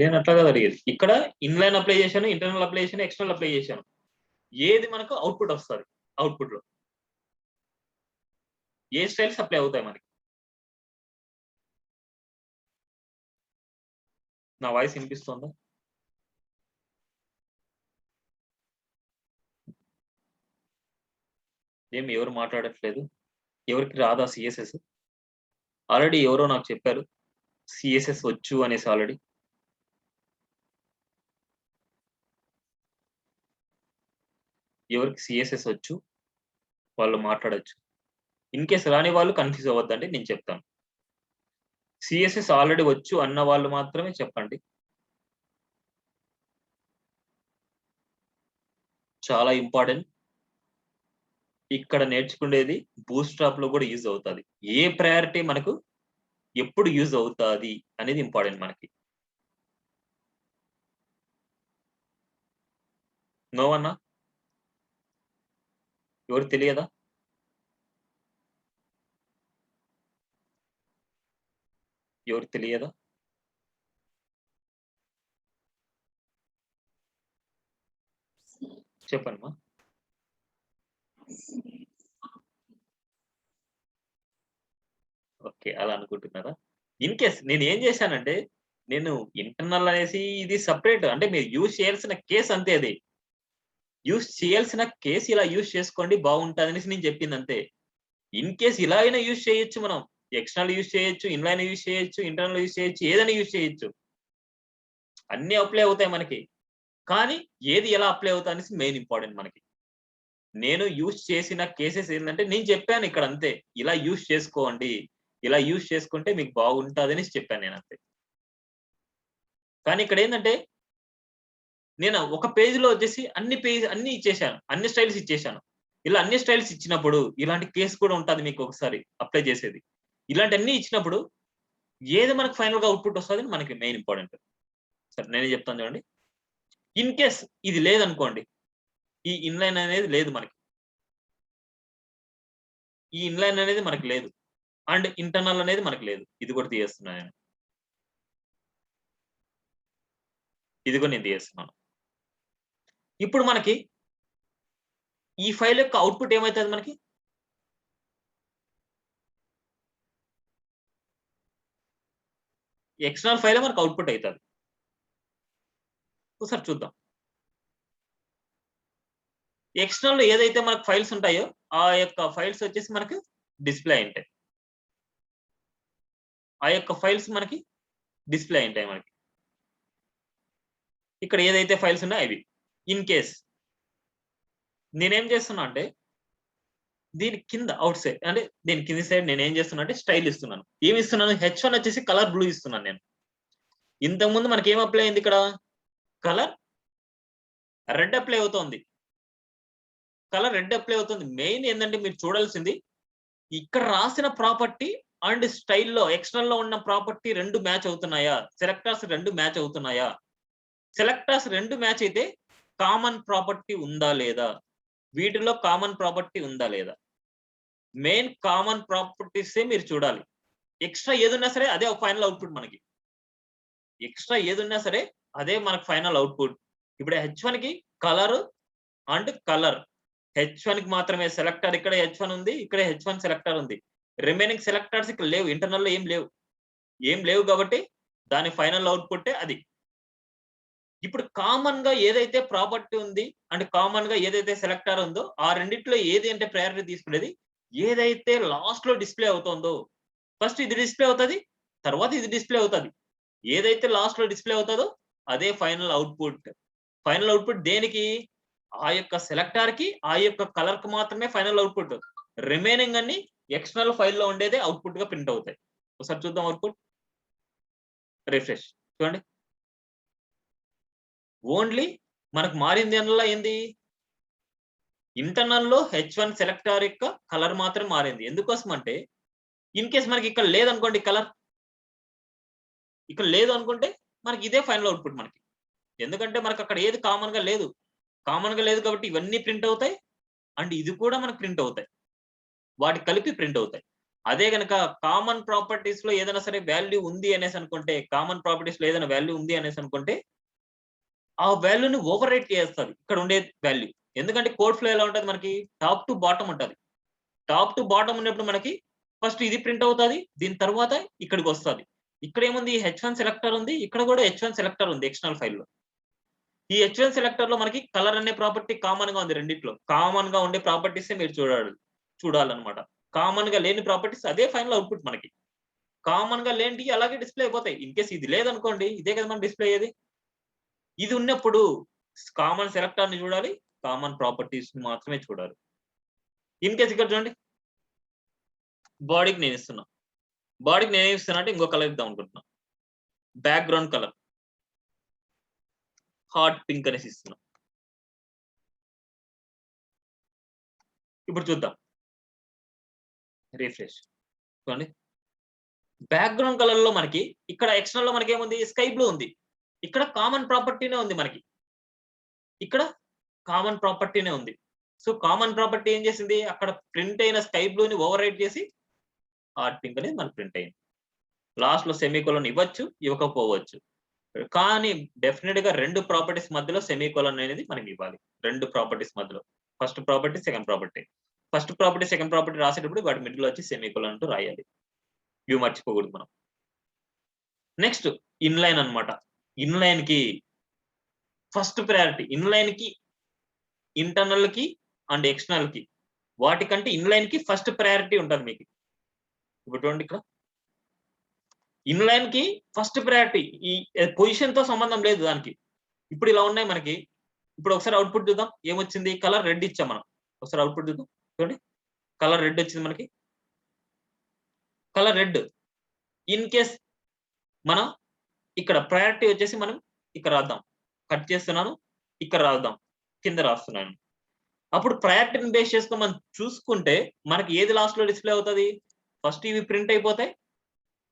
నేను అట్లా కదా అడిగేది. ఇక్కడ ఇన్లైన్ అప్లై చేశాను, ఇంటర్నల్ అప్లై చేశాను, ఎక్స్టర్నల్ అప్లై చేశాను. ఏది మనకు అవుట్పుట్ వస్తుంది? అవుట్పుట్ లో ఏ స్టైల్స్ అప్లై అవుతాయి మనకి? నా వాయిస్ వినిపిస్తుందా? ఏం ఎవరు మాట్లాడట్లేదు? ఎవరికి రాదా సిఎస్ఎస్? ఆల్రెడీ ఎవరో నాకు చెప్పారు సిఎస్ఎస్ వచ్చు అనేసి. ఆల్రెడీ ఎవరికి సిఎస్ఎస్ వచ్చు వాళ్ళు మాట్లాడచ్చు. ఇన్ కేస్ రాని వాళ్ళు కన్ఫ్యూజ్ అవ్వద్దండి, నేను చెప్తాను. సిఎస్ఎస్ ఆల్రెడీ వచ్చు అన్న వాళ్ళు మాత్రమే చెప్పండి. చాలా ఇంపార్టెంట్. ఇక్కడ నేర్చుకునేది బూట్‌స్ట్రాప్ లో కూడా యూజ్ అవుతుంది. ఏ ప్రయారిటీ మనకు ఎప్పుడు యూజ్ అవుతాది అనేది ఇంపార్టెంట్ మనకి. నో అన్నా? ఎవరు తెలియదా? ఎవరు తెలియదా? చెప్పండమ్మా. ఓకే, అలా అనుకుంటున్నారా? ఇన్ కేస్ నేను ఏం చేశానంటే, నేను ఇంటర్నల్ అనేసి ఇది సెపరేట్, అంటే మీరు యూజ్ చేయాల్సిన కేస్ అంతే అది. యూజ్ చేయాల్సిన కేస్ ఇలా యూజ్ చేసుకోండి బాగుంటదనేసి నేను చెప్పింది అంతే. ఇన్ కేస్ ఇలా అయినా యూజ్ చేయొచ్చు మనం. ఎక్స్టర్నల్ యూజ్ చేయొచ్చు, ఇన్‌లైన్ యూజ్ చేయొచ్చు, ఇంటర్నల్ యూజ్ చేయొచ్చు, ఏదైనా యూజ్ చేయొచ్చు. అన్నీ అప్లై అవుతాయి మనకి. కానీ ఏది ఎలా అప్లై అవుతాయి అనేసి మెయిన్ ఇంపార్టెంట్ మనకి. నేను యూజ్ చేసిన కేసెస్ ఏందంటే నేను చెప్పాను ఇక్కడ అంతే. ఇలా యూజ్ చేసుకోండి. ఇలా యూజ్ చేసుకుంటే మీకు బాగుంటదనేసి చెప్పాను నేనంతే. కానీ ఇక్కడేందంటే, నేను ఒక పేజ్‌లో వచ్చేసి అన్ని ఇచ్చేశాను. అన్ని స్టైల్స్ ఇచ్చేశాను. ఇలా అన్ని స్టైల్స్ ఇచ్చినప్పుడు ఇలాంటి కేస్ కూడా ఉంటది మీకు ఒకసారి అప్లై చేసేది. ఇలాంటియన్నీ ఇచ్చినప్పుడు ఏది మనకు ఫైనల్‌గా అవుట్‌పుట్ వస్తదని మనకి మెయిన్ ఇంపార్టెంట్. సరే నేనే చెప్తాను చూడండి. ఇన్ కేస్ ఇది లేదనుకోండి. ఈ ఇన్‌లైన్ అనేది లేదు మనకి. ఈ ఇన్‌లైన్ అనేది మనకు లేదు. అండ్ ఇంటర్నల్ అనేది మనకు లేదు. ఇది కూడా తీసేస్తున్నా నేను. ఇది కూడా నేను తీసేస్తున్నాను. ఇప్పుడు మనకి ఈ ఫైల్ యొక్క అవుట్‌పుట్ ఏమైతది మనకి? ఎక్స్టర్నల్ ఫైలే మనకు అవుట్‌పుట్ అయితది. ఒకసారి చూద్దాం. ఎక్స్టర్నల్‌లో ఏదైతే మనకు ఫైల్స్ ఉంటాయో, ఆ యొక్క ఫైల్స్ వచ్చేసి మనకు డిస్‌ప్లే అయ్యుంటాయి. ఆ యొక్క ఫైల్స్ మనకి డిస్‌ప్లే అయ్యుంటాయి మనకి. ఇక్కడ ఏదైతే ఫైల్స్ ఉన్నాయో అవి. ఇన్ కేస్ నేనేం చేస్తున్నా అంటే, దీని కింద ఔట్ సైడ్ అంటే దీని కింది సైడ్ నేనేం చేస్తున్నా అంటే స్టైల్ ఇస్తున్నాను. ఏమి ఇస్తున్నాను? హెచ్1 వచ్చేసి కలర్ బ్లూ ఇస్తున్నాను నేను. ఇంతకుముందు మనకేం అప్లై అయింది ఇక్కడ? కలర్ రెడ్ అప్లై అవుతోంది. కలర్ రెడ్ అప్లై అవుతుంది. మెయిన్ ఏందంటే మీరు చూడాల్సింది, ఇక్కడ రాసిన ప్రాపర్టీ అండ్ స్టైల్‌లో ఎక్స్టర్నల్‌లో ఉన్న ప్రాపర్టీ 2 మ్యాచ్ అవుతున్నాయా? సెలెక్టర్స్ 2 మ్యాచ్ అవుతున్నాయా? సెలెక్టర్స్ 2 మ్యాచ్ అయితే కామన్ ప్రాపర్టీ ఉందా లేదా? వీటిలో కామన్ ప్రాపర్టీ ఉందా లేదా? మెయిన్ కామన్ ప్రాపర్టీసే మీరు చూడాలి. ఎక్స్‌ట్రా ఏదున్నా సరే అదే ఫైనల్ అవుట్‌పుట్ మనకి. ఎక్స్‌ట్రా ఏదున్నా సరే అదే మనకు ఫైనల్ అవుట్‌పుట్. ఇప్పుడు హెచ్1కి కలర్ అండ్ కలర్. హెచ్1కి మాత్రమే సెలెక్టర్ ఇక్కడ హెచ్1 ఉంది. ఇక్కడ హెచ్1 సెలెక్టర్ ఉంది. రిమైనింగ్ సెలెక్టర్స్ ఇక్కడ లేవు. ఇంటర్నల్‌లో ఏం లేవు. ఏం లేవు కాబట్టి దాని ఫైనల్ అవుట్‌పుట్టే అది. ఇప్పుడు కామన్‌గా ఏదైతే ప్రాపర్టీ ఉంది అండ్ కామన్‌గా ఏదైతే సెలెక్టర్ ఉందో ఆ రెండిట్లో ఏది అంటే ప్రయారిటీ తీసుకునేది ఏదైతే లాస్ట్‌లో డిస్‌ప్లే అవుతుందో ఫస్ట్ ఇది డిస్‌ప్లే అవుతది. తర్వాత ఇది డిస్‌ప్లే అవుతది. ఏదైతే లాస్ట్‌లో డిస్‌ప్లే అవుతదో అదే ఫైనల్ అవుట్‌పుట్. ఫైనల్ అవుట్‌పుట్ దేనికి? ఆ యొక్క సెలెక్టర్‌కి, ఆ యొక్క కలర్‌కి మాత్రమే ఫైనల్ అవుట్‌పుట్. రిమైనింగ్ అన్ని ఎక్స్టర్నల్ ఫైల్‌లో ఉండేదే అవుట్‌పుట్‌గా ప్రింట్ అవుతాయి. ఒకసారి చూద్దాం అవుట్‌పుట్. రిఫ్రెష్. చూడండి. ఓన్లీ మనకు మారింది అందులో ఏంది? ఇంటర్నల్‌లో హెచ్1 సెలెక్టర్ యొక్క కలర్ మాత్రమే మారింది. ఎందుకోసం అంటే, ఇన్ కేస్ మనకి ఇక్కడ లేదనుకోండి కలర్. ఇక్కడ లేదు అనుకుంటే మనకి ఇదే ఫైనల్ అవుట్‌పుట్ మనకి. ఎందుకంటే మనకక్కడ ఏది కామన్‌గా లేదు. కామన్‌గా లేదు కాబట్టి ఇవన్నీ ప్రింట్ అవుతాయి. అండ్ ఇది కూడా మనకు ప్రింట్ అవుతాయి. వాటికి కలిపి ప్రింట్ అవుతాయి. అదే గనక కామన్ ప్రాపర్టీస్‌లో ఏదైనా సరే వాల్యూ ఉంది అనేసి అనుకుంటే, కామన్ ప్రాపర్టీస్‌లో ఏదైనా వాల్యూ ఉంది అనేసి అనుకుంటే, ఆ వాల్యూని ఓవర్ రైట్ చేసేస్తది. ఇక్కడ ఉండే వాల్యూ. ఎందుకంటే కోడ్ ఫ్లో ఎలా ఉంటది మనకి? టాప్ టు బాటమ్ ఉంటది. టాప్ టు బాటమ్ ఉన్నప్పుడు మనకి ఫస్ట్ ఇది ప్రింట్ అవుతది. దీని తర్వాత ఇక్కడికొస్తది. ఇక్కడేముంది హెచ్1 సెలెక్టర్ ఉంది. ఇక్కడ కూడా హెచ్1 సెలెక్టర్ ఉంది ఎక్స్టర్నల్ ఫైల్‌లో. ఈ హెచ్1 సెలెక్టర్‌లో మనకి కలర్ అనే ప్రాపర్టీ కామన్‌గా ఉంది రెండిట్లో. కామన్‌గా ఉండే ప్రాపర్టీసే మీరు చూడాలన్నమాట. కామన్‌గా లేని ప్రాపర్టీస్ అదే ఫైనల్ అవుట్‌పుట్ మనకి. కామన్‌గా లేనిటియి అలాగే డిస్‌ప్లే అయిపోతాయి. ఇన్ కేస్ ఇది లేదనుకోండి, ఇదే కదా మనకు డిస్‌ప్లే అయ్యేది. ఇది ఉన్నప్పుడు కామన్ సెలెక్టర్‌ని చూడాలి. కామన్ ప్రాపర్టీస్‌ని మాత్రమే చూడాలి. ఇన్ కేస్ ఇక్కడ చూడండి. బాడీకి నేను ఇస్తున్నా. బాడీకి నేనేం ఇస్తున్నా అంటే ఇంకో కలర్ ఇద్దాం అనుకుంటున్నా. బ్యాక్‌గ్రౌండ్ కలర్ హాట్ పింక్ అనేసి ఇస్తున్నా. ఇప్పుడు చూద్దాం. రిఫ్రెష్. చూడండి. బ్యాక్‌గ్రౌండ్ కలర్‌లో మనకి ఇక్కడ ఎక్స్టర్నల్‌లో మనకేముంది? స్కై బ్లూ ఉంది. ఇక్కడ కామన్ ప్రాపర్టీనే ఉంది మనకి. ఇక్కడ కామన్ ప్రాపర్టీనే ఉంది. సో, కామన్ ప్రాపర్టీ ఏం చేసింది? అక్కడ ప్రింట్ అయిన స్కై బ్లూని ఓవర్ రైట్ చేసి హాట్ పింక్ అనేది మనకు ప్రింట్ అయింది. లాస్ట్‌లో సెమీకోలన్ ఇవ్వచ్చు, ఇవ్వకపోవచ్చు. కానీ డెఫినిట్‌గా 2 ప్రాపర్టీస్ మధ్యలో సెమీకోలన్ అనేది మనం ఇవ్వాలి. 2 ప్రాపర్టీస్ మధ్యలో. First property, second property. First property, second property రాసేటప్పుడు వాటి మిడిల్‌లో వచ్చి సెమీకోలన్ అంటూ రాయాలి. ఇవి మర్చిపోకూడదు మనం. నెక్స్ట్ ఇన్‌లైన్ అన్నమాట. ఇన్‌లైన్‌కి ఫస్ట్ ప్రయారిటీ. ఇన్‌లైన్‌కి, ఇంటర్నల్‌కి అండ్ ఎక్స్టర్నల్‌కి వాటికంటే ఇన్‌లైన్‌కి ఫస్ట్ ప్రయారిటీ ఉంటది మీకు. ఇప్పుడు చూడండి ఇక్కడ. ఇన్‌లైన్‌కి ఫస్ట్ ప్రయారిటీ. ఈ పొజిషన్‌తో సంబంధం లేదు దానికి. ఇప్పుడు ఇలా ఉన్నాయి మనకి. ఇప్పుడు ఒకసారి అవుట్‌పుట్ చూద్దాం. ఏమొచ్చింది? కలర్ రెడ్ ఇచ్చాం మనం. ఒకసారి అవుట్‌పుట్ చూద్దాం. చూడండి. కలర్ రెడ్ వచ్చింది మనకి. Colour red. ఇన్ కేస్ మనం ఇక్కడ ప్రయారిటీ వచ్చేసి మనం ఇక్కడ రాద్దాం. కట్ చేస్తున్నాను. ఇక్కడ రాద్దాం. కింద రాస్తున్నాను. అప్పుడు ప్రయారిటీని బేస్ చేసుకొని మనం చూసుకుంటే మనకి ఏది లాస్ట్‌లో డిస్‌ప్లే అవుతది? ఫస్ట్ ఇవి ప్రింట్ అయిపోతాయి.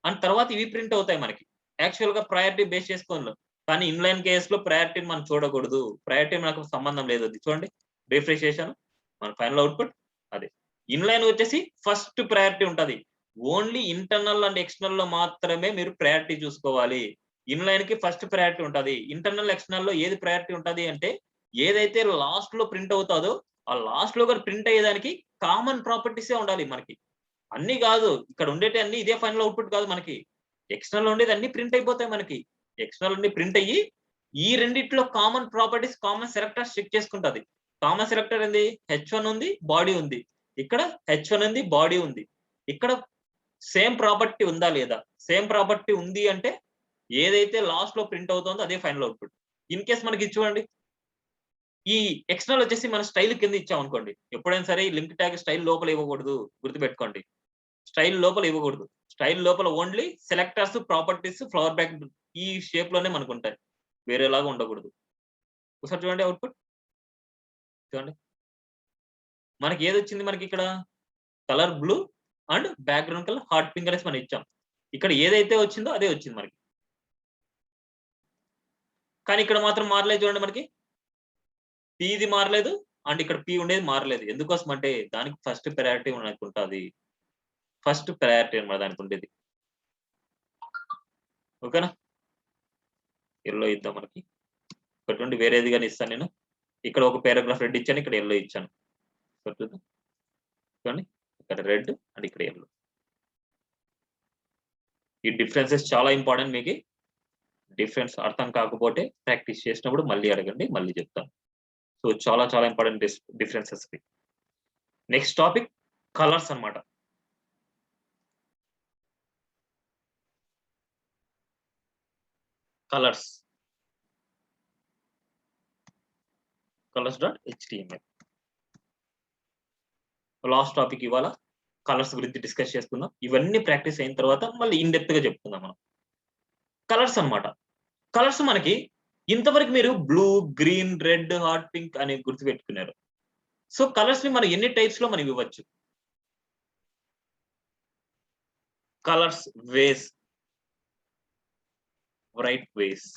అండ్ తర్వాత ఇవి ప్రింట్ అవుతాయి మనకి. యాక్చువల్‌గా ప్రయారిటీ బేస్ చేసుకొని. కానీ ఇన్‌లైన్ కేస్‌లో ప్రయారిటీని మనం చూడకూడదు. ప్రయారిటీ మనకు సంబంధం లేదు. అది చూడండి. రిఫ్రెష్ చేశాను. మన ఫైనల్ అవుట్‌పుట్ అదే. ఇన్‌లైన్ వచ్చేసి ఫస్ట్ ప్రయారిటీ ఉంటది. ఓన్లీ ఇంటర్నల్ అండ్ ఎక్స్టర్నల్‌లో మాత్రమే మీరు ప్రయారిటీ చూసుకోవాలి. ఇన్‌లైన్‌కి ఫస్ట్ ప్రయారిటీ ఉంటది. ఇంటర్నల్, ఎక్స్టర్నల్‌లో ఏది ప్రయారిటీ ఉంటది అంటే ఏదైతే లాస్ట్‌లో ప్రింట్ అవుతాదో ఆ లాస్ట్‌లో కూడా ప్రింట్ అయ్యేదానికి కామన్ ప్రాపర్టీసే ఉండాలి మనకి. అన్నీ గాదు. ఇక్కడ ఉండేటియన్నీ ఇదే ఫైనల్ అవుట్‌పుట్ కాదు మనకి. ఎక్స్టర్నల్‌లో ఉండేది అన్నీ ప్రింట్ అయిపోతాయి మనకి. ఎక్స్టర్నల్ అన్నీ ప్రింట్ అయ్యి, ఈ రెండిట్లో common properties, common selectors check చేసుకుంటది. కామన్ సెలెక్టర్ ఏంది? H1 ఉంది, బాడీ ఉంది. ఇక్కడ H1 ఉంది, బాడీ ఉంది. ఇక్కడ సేమ్ ప్రాపర్టీ ఉందా లేదా? సేమ్ ప్రాపర్టీ ఉంది అంటే ఏదైతే లాస్ట్‌లో ప్రింట్ అవుతుందో అదే ఫైనల్ అవుట్‌పుట్. ఇన్ కేస్ మనకి ఇది చూడండి. ఈ ఎక్స్టర్నల్ వచ్చేసి మన స్టైల్ కింద ఇచ్చామనుకోండి. ఎప్పుడైనా సరే ఈ లింక్ ట్యాగ్ స్టైల్ లోపల ఇవ్వకూడదు. గుర్తుపెట్టుకోండి. స్టైల్ లోపల ఇవ్వకూడదు. స్టైల్ లోపల only selectors, properties, flower back ఈ షేప్ లోనే మనకుంటాయి. వేరేలాగా ఉండకూడదు. ఒకసారి చూడండి అవుట్‌పుట్. చూడండి. మనకి ఏదొచ్చింది మనకిక్కడ? Colour blue and background colour hot pink అనేసి మనం ఇచ్చాం. ఇక్కడ ఏదైతే వచ్చిందో అదే వచ్చింది మనకి. కానీ ఇక్కడ మాత్రం మారలేదు చూడండి మనకి. పీది మారలేదు అండ్ ఇక్కడ పీ ఉండేది మారలేదు. ఎందుకోసం అంటే దానికి ఫస్ట్ ప్రయారిటీ మనకుంటాది. ఫస్ట్ ప్రయారిటీ అన్నమాట దానికుండేది. ఓకేనా? యెల్లో ఇద్దాం మనకి. ఇక్కడ నుండి వేరేది గాని ఇస్తాను నేను. ఇక్కడ ఒక పారాగ్రాఫ్ రెడ్ ఇచ్చాను. ఇక్కడ యెల్లో ఇచ్చాను. ఇక్కడ చూద్దాం. చూడండి. ఇక్కడ రెడ్ అండ్ ఇక్కడ యెల్లో. ఈ డిఫరెన్సెస్ చాలా ఇంపార్టెంట్ మీకి. డిఫరెన్స్ అర్థం కాకపోతే ప్రాక్టీస్ చేసినప్పుడు మళ్ళీ అడగండి. మళ్ళీ చెప్తాను. సో, చాలా చాలా ఇంపార్టెంట్ డిఫరెన్సెస్ ఇవి. నెక్స్ట్ టాపిక్ కలర్స్ అన్నమాట. కలర్స్. కలర్స్.html. లాస్ట్ టాపిక్ ఇవాళ కలర్స్ గురించి డిస్కస్ చేసుకుందాం. ఇవన్నీ ప్రాక్టీస్ అయిన తర్వాత మళ్ళీ ఇన్ డెప్త్‌గా చెప్పుకుందాం మనం. కలర్స్ అన్నమాట. కలర్స్ మనకి ఇంతవరకు మీరు blue, green, red, hot pink అని గుర్తుపెట్టుకున్నారు. సో, కలర్స్‌ని మనం ఎన్ని టైప్స్‌లో మనం ఇవ్వచ్చు. కలర్స్ వేస్, బ్రైట్ వేస్.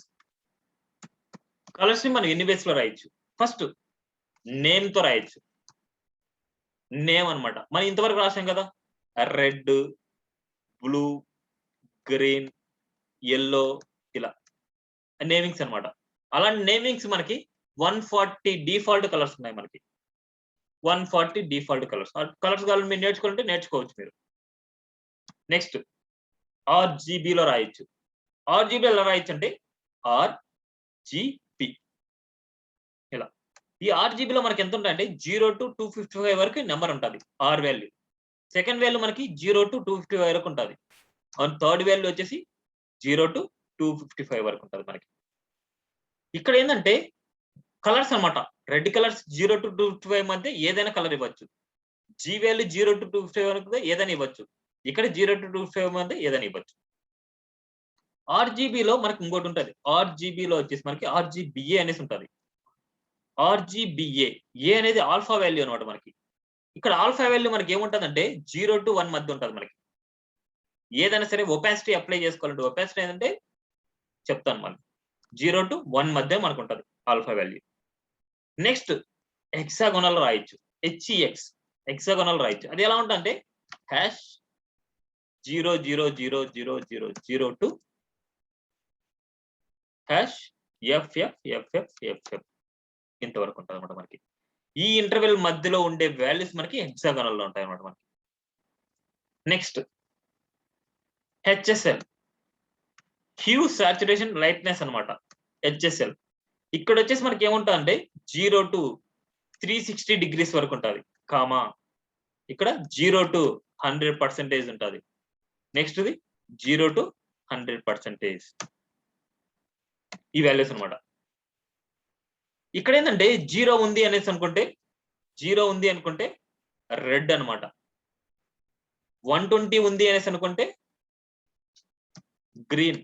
కలర్స్‌ని మనం ఎన్ని వేస్‌లో రాయొచ్చు. ఫస్ట్ నేమ్‌తో రాయొచ్చు. నేమ్ అన్నమాట. మనం ఇంతవరకు రాసాం కదా! రెడ్, బ్లూ, గ్రీన్, యెల్లో ఇలా నేమింగ్స్ అన్నమాట. అలాంటి నేమింగ్స్ మనకి 140 డిఫాల్ట్ కలర్స్ ఉన్నాయి మనకి. 140 డిఫాల్ట్ కలర్స్. ఆ కలర్స్ కావాలని మీరు నేర్చుకోవాలంటే నేర్చుకోవచ్చు మీరు. నెక్స్ట్ ఆర్‌జీబీలో రాయొచ్చు. ఆర్‌జీబీ ఎలా రాయొచ్చంటే ఆర్‌జీబీ ఇలా. ఈ ఆర్‌జీబీలో మనకి ఎంత ఉంటాయంటే 0-255 వరకు నంబర్ ఉంటది. Are value. సెకండ్ వాల్యూ మనకి 0-255 వరకు ఉంటది. అండ్ థర్డ్ వాల్యూ వచ్చేసి 0-255 వరకు ఉంటది మనకి. ఇక్కడ ఏందంటే కలర్స్ అన్నమాట. రెడ్ కలర్స్ 0-255 మధ్య ఏదైనా కలర్ ఇవ్వచ్చు. జీ వాల్యూ 0-255 వరకు ఏదైనా ఇవ్వచ్చు. ఇక్కడ 0 to 255 మధ్య ఏదైనా ఇవ్వచ్చు. ఆర్జీబీలో మనకి ఇంకోటి ఉంటుంది. ఆర్జీబీలో వచ్చేసి మనకి ఆర్జీబీఏ అనేసి ఉంటుంది. ఆర్జీబీఏ ఏ అనేది ఆల్ఫా వాల్యూ అనమాట మనకి. ఇక్కడ ఆల్ఫా వాల్యూ మనకి ఏముంటుందంటే 0 to 1 మధ్య ఉంటుంది మనకి. ఏదైనా సరే ఒపాసిటీ అప్లై చేసుకోవాలంటే ఒపాసిటీ ఏంటంటే చెప్తాను మళ్ళీ 0 to 1 మధ్య మనకు ఉంటుంది ఆల్ఫా వాల్యూ. నెక్స్ట్ హెక్సాగోనల్ రాయొచ్చు. హెచ్ఈఎక్స్ హెక్సాగోనల్ రాయొచ్చు. అది ఎలా ఉంటుందంటే హ్యాష్ 0000000 టు హ్యాష్ FFFFFF ఇంతవరకు ఉంటుంది అనమాట మనకి. ఈ ఇంటర్వెల్ మధ్యలో ఉండే వాల్యూస్ మనకి హెక్సాగోనల్ లో ఉంటాయి అనమాట మనకి. Next HSL hue saturation lightness అనమాట. హెచ్ఎస్ఎల్ ఇక్కడ వచ్చేసి మనకి ఏముంటుంది అంటే 0 to 360 degrees వరకు ఉంటుంది. కామా ఇక్కడ 0 to 100% ఉంటుంది. నెక్స్ట్ ఇది 0 to 100% ఈ వాల్యూస్ అనమాట. ఇక్కడ ఏంటంటే 0 ఉంది అనేసి అనుకుంటే 0 ఉంది అనుకుంటే రెడ్ అనమాట. 120 ఉంది అనేసి అనుకుంటే గ్రీన్.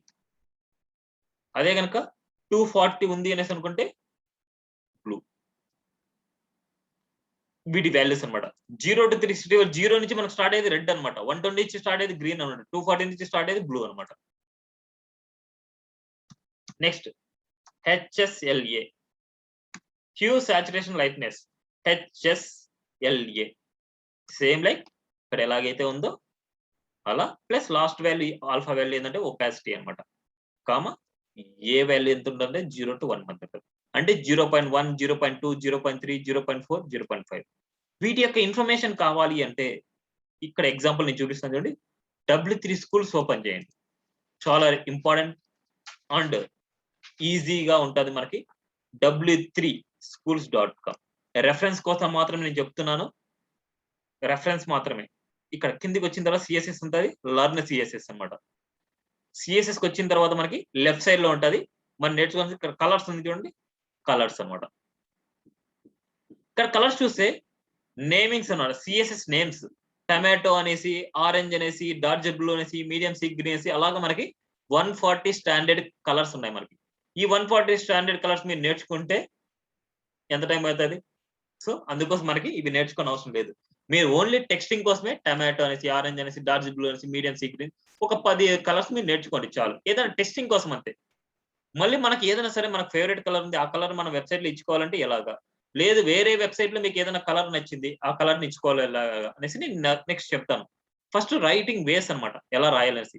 అదే కనుక 240 ఉంది అనేసి అనుకుంటే బ్లూ. వీటి వాల్యూస్ అనమాట. 0 to 360 0 నుంచి మనకు స్టార్ట్ అయ్యేది రెడ్ అనమాట. 120 నుంచి స్టార్ట్ అయ్యేది గ్రీన్ అనమాట. 240 నుంచి స్టార్ట్ అయ్యేది బ్లూ అనమాట. Next HSLA hue saturation lightness. HSLA same like ఇక్కడ ఎలాగైతే ఉందో అలా plus last value alpha value ఏంటంటే ఒపాసిటీ అనమాట. కామా ఏ వాల్యూ ఎంత ఉంటుందంటే 0 to 1 మధ్య ఉంటుంది. అంటే 0.1 0.2 0.3 0.4 0.5. వీటి యొక్క ఇన్ఫర్మేషన్ కావాలి అంటే ఇక్కడ ఎగ్జాంపుల్ నేను చూపిస్తాను చూడండి. W3 స్కూల్స్ ఓపెన్ చేయండి. చాలా ఇంపార్టెంట్ అండ్ ఈజీగా ఉంటుంది మనకి. w3schools.com రెఫరెన్స్ కోసం మాత్రమే నేను చెప్తున్నాను. రెఫరెన్స్ మాత్రమే. ఇక్కడ కిందికి వచ్చిన తర్వాత సిఎస్ఎస్ ఉంటుంది. లర్న్ సిఎస్ఎస్ అనమాట. సిఎస్ఎస్ కి వచ్చిన తర్వాత మనకి లెఫ్ట్ సైడ్ లో ఉంటుంది. మనం నేర్చుకోవాల్సి ఇక్కడ కలర్స్ ఉంది చూడండి. కలర్స్ అనమాట. ఇక్కడ కలర్స్ చూస్తే నేమింగ్స్ అన్నమాట. సిఎస్ఎస్ నేమ్స్ టమాటో అనేసి, ఆరెంజ్ అనేసి, డార్క్ బ్లూ అనేసి, మీడియం సీ గ్రీన్ అనేసి అలాగా మనకి 140 స్టాండర్డ్ కలర్స్ ఉన్నాయి మనకి. ఈ 140 స్టాండర్డ్ కలర్స్ మీరు నేర్చుకుంటే ఎంత టైం అవుతుంది? సో అందుకోసం మనకి ఇవి నేర్చుకోని అవసరం లేదు. మీరు ఓన్లీ టెక్స్టింగ్ కోసమే టమాటో అనేసి, ఆరెంజ్ అనేసి, డార్క్ బ్లూ అనేసి, మీడియం సీ గ్రీన్ ఒక 10 కలర్స్ మీరు నేర్చుకోండి చాలు. ఏదైనా టెస్టింగ్ కోసం అంతే. మళ్ళీ మనకి ఏదైనా సరే మనకు ఫేవరెట్ కలర్ ఉంది, ఆ కలర్ మన వెబ్సైట్ లో ఇచ్చుకోవాలంటే ఎలాగా? లేదు వేరే వెబ్సైట్ లో మీకు ఏదైనా కలర్ నచ్చింది, ఆ కలర్ ని ఇచ్చుకోవాలి ఎలాగా అనేసి నేను నెక్స్ట్ చెప్తాను. ఫస్ట్ రైటింగ్ వేస్ అనమాట, ఎలా రాయాలనేసి.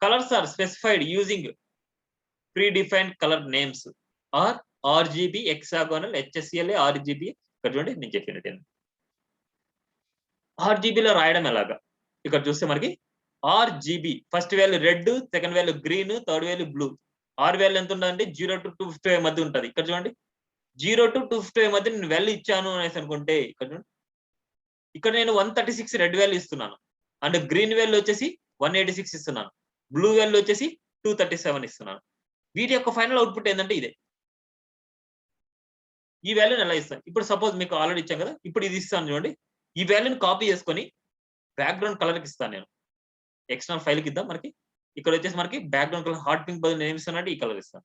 Colours are specified using predefined colour names or RGB, hexagonal, HSLA, RGB. ఇక్కడ చూడండి నేను చెప్పినట్టు. ఆర్జీబీలో రాయడం ఎలాగా? ఇక్కడ చూస్తే మనకి RGB first value red, second value green, third value blue. R value ఎంత ఉంటుందంటే 0 to 255 మధ్య ఉంటుంది. ఇక్కడ చూడండి 0 to 255 మధ్య నేను వాల్యూ ఇచ్చాను అనేసి అనుకుంటే ఇక్కడ చూడండి, ఇక్కడ నేను 136 రెడ్ వాల్యూ ఇస్తున్నాను. అండ్ గ్రీన్ వాల్యూ వచ్చేసి 186 ఇస్తున్నాను. బ్లూ వాల్యూ వచ్చేసి 237 ఇస్తున్నాను. వీటి యొక్క ఫైనల్ అవుట్పుట్ ఏంటంటే ఇదే. ఈ వాల్యూని ఎలా ఇస్తాను? ఇప్పుడు సపోజ్ మీకు ఆల్రెడీ ఇచ్చాను కదా, ఇప్పుడు ఇది ఇస్తాను చూడండి. ఈ వాల్యూని కాపీ చేసుకొని బ్యాక్గ్రౌండ్ కలర్కి ఇస్తాను నేను. ఎక్స్టర్నల్ ఫైల్కి ఇద్దాం మనకి. ఇక్కడ వచ్చేసి మనకి బ్యాక్గ్రౌండ్ కలర్ హాట్ పింక్ బదులు నేను ఇస్తానంటే ఈ కలర్ ఇస్తాను.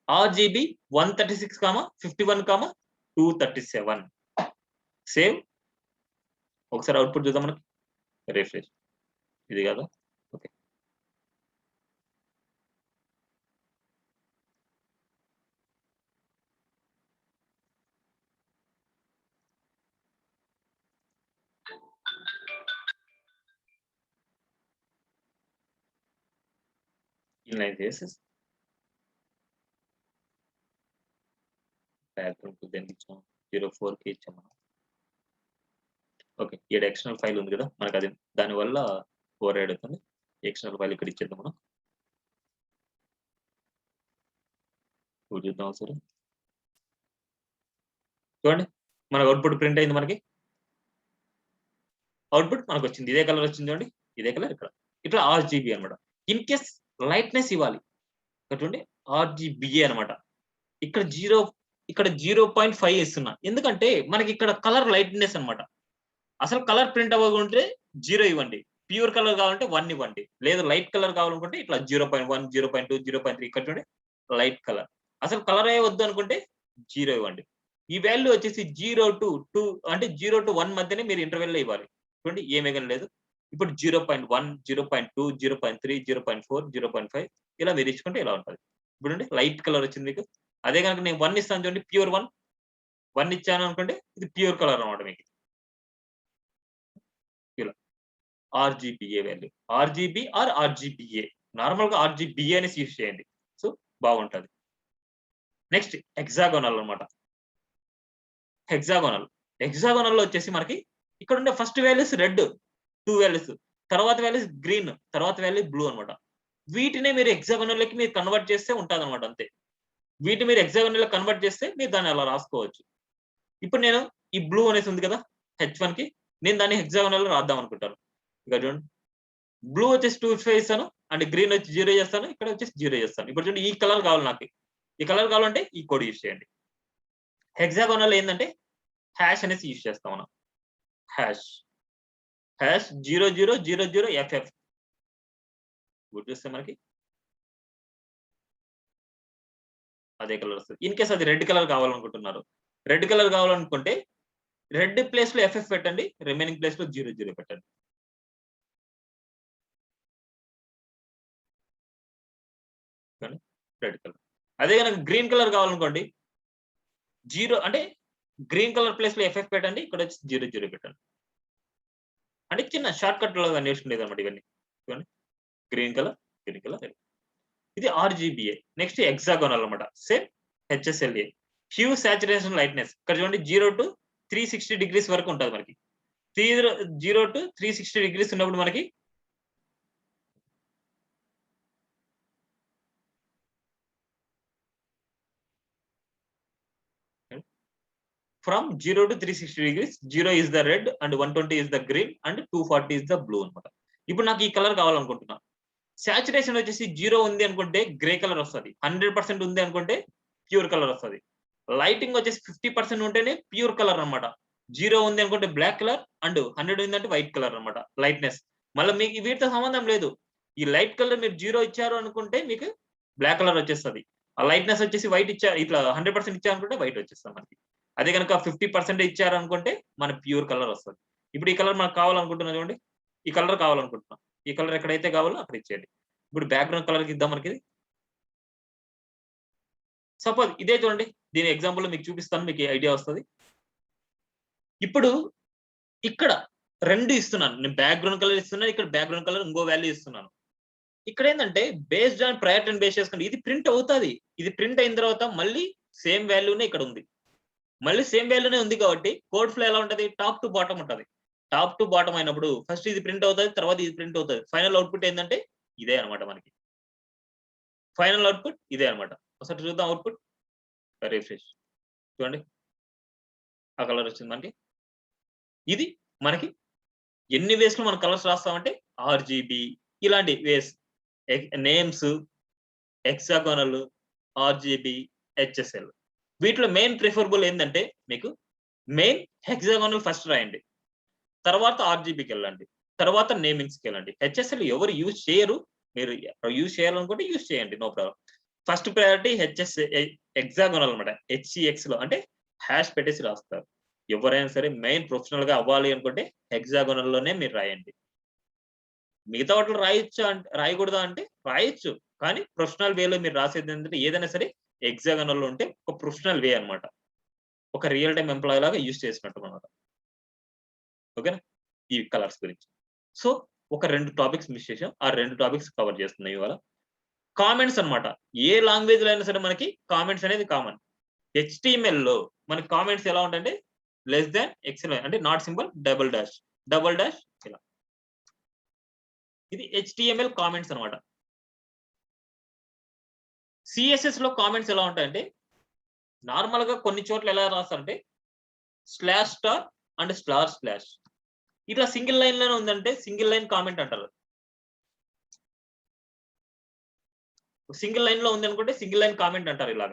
ఆర్జీబీ 136, 51, 237. సేవ్. ఒకసారి అవుట్పుట్ చూద్దాం మనకి. రిఫ్రెష్. ఇది కదా, ఓకే. ఇన్లైన్ చేసేసి బ్యాక్గ్రౌండ్ దేనికి ఇచ్చాం? 04కి ఇచ్చాం మనం. ఓకే, ఇక్కడ ఎక్స్టర్నల్ ఫైల్ ఉంది కదా మనకి, అది దానివల్ల ఓవర్ రైడ్ అవుతుంది. ఎక్స్టర్నల్ ఫైల్ ఇక్కడ ఇచ్చేద్దాం మనం. చూద్దాం సరే. చూడండి మన అవుట్పుట్ ప్రింట్ అయింది మనకి. అవుట్పుట్ మనకు వచ్చింది, ఇదే కలర్ వచ్చింది చూడండి, ఇదే కలర్ ఇక్కడ. ఇట్లా ఆర్జీబీ అనమాట. ఇన్ కేస్ లైట్నెస్ ఇవ్వాలి, ఇక్కడ చూడండి ఆర్జీబీఏ అనమాట. ఇక్కడ 0.5 ఇస్తున్నా, ఎందుకంటే మనకి ఇక్కడ కలర్ లైట్నెస్ అనమాట. అసలు కలర్ ప్రింట్ అవ్వకుంటే 0 ఇవ్వండి. ప్యూర్ కలర్ కావాలంటే 1 ఇవ్వండి. లేదు లైట్ కలర్ కావాలనుకుంటే ఇట్లా 0.1, 0.2, 0.3 ఇక్కడ చూడండి లైట్ కలర్. అసలు కలరే వద్దు అనుకుంటే 0 ఇవ్వండి. ఈ వాల్యూ వచ్చేసి 0-2 అంటే 0-1 మధ్యనే మీరు ఇంటర్వెల్‌లో ఇవ్వాలి. చూడండి ఏమీ లేదు. ఇప్పుడు 0.1, 0.2, 0.3, 0.4, 0.5 ఇలా మీరు ఇచ్చుకుంటే ఇలా ఉంటది. చూడండి లైట్ కలర్ వచ్చింది మీకు. అదే గనుక నేను 1 ఇస్తాను చూడండి ప్యూర్ 1 ఇచ్చాను అనుకోండి ఇది ప్యూర్ కలర్ అన్నమాట మీకు. ఇలా RGBA value. RGB or RGBA. నార్మల్‌గా ఆర్‌జీబీఏ అనేసి యూజ్ చేయండి. సో బాగుంటది. నెక్స్ట్ హెక్సాగోనల్ అన్నమాట. హెక్సాగోనల్‌లో వచ్చేసి మనకి ఇక్కడ ఉండే ఫస్ట్ వాల్యూస్ రెడ్ 2 వాల్యూస్. తర్వాత వాల్యూస్ గ్రీన్, తర్వాత వాల్యూ బ్లూ అన్నమాట. వీటినే మీరు హెక్సాగోనల్‌లోకి మీరు కన్వర్ట్ చేస్తే ఉంటదన్నమాట అంతే. వీటిని మీరు హెక్సాగోనల్‌లో కన్వర్ట్ చేస్తే మీరు దాన్ని అలా రాసుకోవచ్చు. ఇప్పుడు నేను ఈ బ్లూ అనేసి ఉంది కదా H1కి నేను దాన్ని హెక్సాగోనల్‌లో రాద్దాం అనుకుంటాను. ఇక్కడ చూడండి. బ్లూ వచ్చేసి 2 ఇస్తాను అండ్ గ్రీన్ వచ్చి 0 చేస్తాను. ఇక్కడ వచ్చేసి 0 చేస్తాను. ఇప్పుడు చూడండి ఈ కలర్ కావాలి నాకు. ఈ కలర్ కావాలంటే ఈ కోడ్ యూజ్ చేయండి. హెక్సాగోనల్ ఏందంటే హాష్ అనేసి యూజ్ చేస్తాం మనం. హాష్ 0000FF గుర్తు చేస్తే మనకి అదే కలర్ వస్తది. ఇన్ కేస్ అది రెడ్ కలర్ కావాలనుకుంటున్నారు. రెడ్ కలర్ కావాలనుకుంటే రెడ్ ప్లేస్‌లో FF పెట్టండి. రిమైనింగ్ ప్లేస్‌లో 00 పెట్టండి. Red colour. అదే గనక గ్రీన్ కలర్ కావాలనుకోండి 0 అంటే గ్రీన్ కలర్ ప్లేస్‌లో FF పెట్టండి. ఇక్కడ వచ్చి 00 పెట్టండి. అంటే చిన్న షార్ట్ కట్ లాగా నేర్చుకునేదన్నమాట ఇవన్నీ. చూడండి గ్రీన్ కలర్, రెడ్. ఇది ఆర్‌జీబీఏ. నెక్స్ట్ హెక్సాగోనల్ అన్నమాట. Same HSLA. Hue, saturation, lightness. ఇక్కడ చూడండి 0-360 డిగ్రీస్ వరకు ఉంటది మనకి. 0-360 డిగ్రీస్ ఉన్నప్పుడు మనకి from 0-360 degrees 0 is the red and 120 is the green and 240 is the blue అన్నమాట. ఇప్పుడు నాకు ఈ కలర్ కావాలనుకుంటున్నా. సాచురేషన్ వచ్చేసి 0 ఉంది అనుకుంటే గ్రే కలర్ వస్తది. 100% ఉంది అనుకుంటే ప్యూర్ కలర్ వస్తది. లైటింగ్ వచ్చేసి 50% ఉంటేనే ప్యూర్ కలర్ అన్నమాట. 0 ఉంది అనుకుంటే బ్లాక్ కలర్ అండ్ 100 ఉందంటే వైట్ కలర్ అన్నమాట. లైట్‌నెస్. మళ్ళీ మీకు వీటితో సంబంధం లేదు. ఈ లైట్ కలర్ మీరు 0 ఇచ్చారు అనుకుంటే మీకు బ్లాక్ కలర్ వచ్చేస్తది. ఆ లైట్‌నెస్ వచ్చేసి వైట్ ఇచ్చారు ఇట్లా 100% ఇచ్చారనుకుంటే వైట్ వచ్చేస్తది మనకి. అదే గనుక 50% ఇచ్చారనుకుంటే మన ప్యూర్ కలర్ వస్తది. ఇప్పుడు ఈ కలర్ మనకు కావాలనుకుంటున్నా చూడండి. ఈ కలర్ కావాలనుకుంటున్నాం. ఈ కలర్ ఎక్కడైతే కావాలో అక్కడ ఇచ్చేయండి. ఇప్పుడు బ్యాక్‌గ్రౌండ్ కలర్‌కి ఇద్దాం మనకిది. సపోజ్ ఇదే చూడండి. దీని ఎగ్జాంపుల్ మీకు చూపిస్తాను. మీకు ఐడియా వస్తది. ఇప్పుడు ఇక్కడ 2 ఇస్తున్నాను. నేను బ్యాక్‌గ్రౌండ్ కలర్ ఇస్తున్నాను. ఇక్కడ బ్యాక్‌గ్రౌండ్ కలర్ ఇంకో వాల్యూ ఇస్తున్నాను. ఇక్కడేందంటే బేస్డ్ ఆన్ ప్రయారిటీని బేస్ చేసుకొని ఇది ప్రింట్ అవుతది. ఇది ప్రింట్ అయిన తర్వాత మళ్ళీ సేమ్ వాల్యూనే ఇక్కడ ఉంది. మళ్ళీ సేమ్ వాల్యూనే ఉంది కాబట్టి కోడ్ ఫ్లో ఎలా ఉంటది? టాప్ టు బాటమ్ ఉంటది. టాప్ టు బాటమ్ అయినప్పుడు ఫస్ట్ ఇది ప్రింట్ అవుతది. తర్వాత ఇది ప్రింట్ అవుతది. ఫైనల్ అవుట్‌పుట్ ఏందంటే ఇదే అన్నమాట మనకి. ఫైనల్ అవుట్‌పుట్ ఇదే అన్నమాట. ఒకసారి చూద్దాం అవుట్‌పుట్. రిఫ్రెష్. చూడండి. ఆ కలర్ వచ్చింది మనకి. ఇది మనకి ఎన్ని వేస్‌లో మనం కలర్స్ రాస్తామంటే ఆర్‌జీబీ ఇలాంటి ways. Names, hexagonal, RGB, HSL. వీటిలో మెయిన్ ప్రిఫరబుల్ ఏందంటే మీకు మెయిన్ హెక్సాగోనల్ ఫస్ట్ రాయండి. తర్వాత ఆర్‌జీబీకెళ్ళండి. తర్వాత నేమింగ్స్‌కెళ్ళండి. హెచ్ఎస్ఎల్ ఎవరు యూజ్ చేయరు. మీరు యూజ్ చేయాలనుకుంటే యూజ్ చేయండి. No problem. First priority hexagonal అన్నమాట. హెచ్‌సిఎక్స్‌లో అంటే హాష్ పెట్టేసి రాస్తారు. ఎవరైనా సరే మెయిన్ ప్రొఫెషనల్‌గా అవ్వాలి అనుకుంటే హెక్సాగోనల్‌లోనే మీరు రాయండి. మిగతా వాటిలో రాయొచ్చా అంటే రాయకూడదా అంటే రాయొచ్చు. కానీ ప్రొఫెషనల్ వేలో మీరు రాసేదేంటంటే ఏదైనా సరే హెక్సాగోనల్‌లో ఉంటే ఒక ప్రొఫెషనల్ వే అన్నమాట. ఒక రియల్ టైమ్ ఎంప్లాయీ లాగా యూజ్ చేసినట్టు అన్నమాట. ఓకేనా? ఈ కలర్స్ గురించి. సో, ఒక 2 టాపిక్స్ మిస్ చేసాం. ఆ 2 టాపిక్స్ కవర్ చేస్తున్నాం ఇవాళ. కామెంట్స్ అన్నమాట. ఏ లాంగ్వేజ్‌లో అయినా సరే మనకి కామెంట్స్ అనేది కామన్. హెచ్‌టీఎంఎల్‌లో మనకి కామెంట్స్ ఎలా ఉంటాయంటే లెస్ థాన్ ఎక్సెల్ అంటే not symbol double dash, double dash ఇలా. ఇది హెచ్‌టీఎంఎల్ కామెంట్స్ అన్నమాట. సీఎస్ఎస్‌లో కామెంట్స్ ఎలా ఉంటాయంటే నార్మల్‌గా కొన్ని చోట్ల ఎలా రాస్తారంటే slash star and slash slash. ఇట్లా సింగిల్ లైన్‌లోనే ఉందంటే సింగిల్ లైన్ కామెంట్ అంటారు. సింగిల్ లైన్‌లో ఉందనుకుంటే సింగిల్ లైన్ కామెంట్ అంటారు ఇలాగ.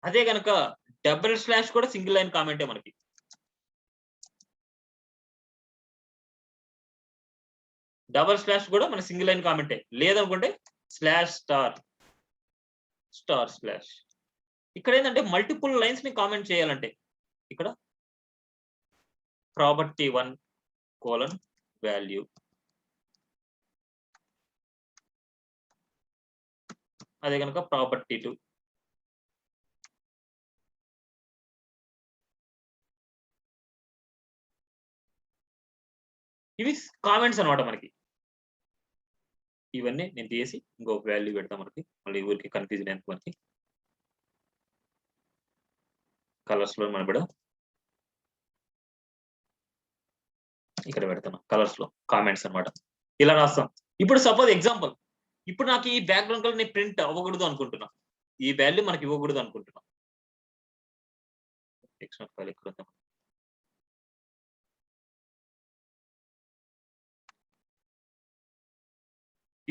అదే గనక డబుల్ స్లాష్ కూడా సింగిల్ లైన్ కామెంటే మనకి. డబల్ స్లాష్ కూడా మన సింగిల్ లైన్ కామెంటే. లేదనుకుంటే స్లాష్ స్టార్ స్టార్ స్లాష్. ఇక్కడ ఏంటంటే మల్టిపుల్ లైన్స్ ని కామెంట్ చేయాలంటే ఇక్కడ ప్రాపర్టీ 1 కోలన్ వాల్యూ, అదే కనుక ప్రాపర్టీ 2, ఇవి కామెంట్స్ అన్నమాట మనకి. ఇవన్నీ నేను తీసి ఇంకొక వాల్యూ పెడతాం మనకి, మళ్ళీ ఊరికి కన్ఫ్యూజన్ ఎందుకు మనకి. కలర్స్ లో మనం పెడదాం, ఇక్కడ పెడతాను కలర్స్ లో కామెంట్స్ అన్నమాట. ఇలా రాస్తాం. ఇప్పుడు సపోజ్ ఎగ్జాంపుల్, ఇప్పుడు నాకు ఈ బ్యాక్గ్రౌండ్ కలర్ నేను ప్రింట్ అవ్వకూడదు అనుకుంటున్నా, ఈ వాల్యూ మనకి ఇవ్వకూడదు అనుకుంటున్నా. ఎక్స్టర్నల్ ఫైల్ ఎక్కడ ఉందా?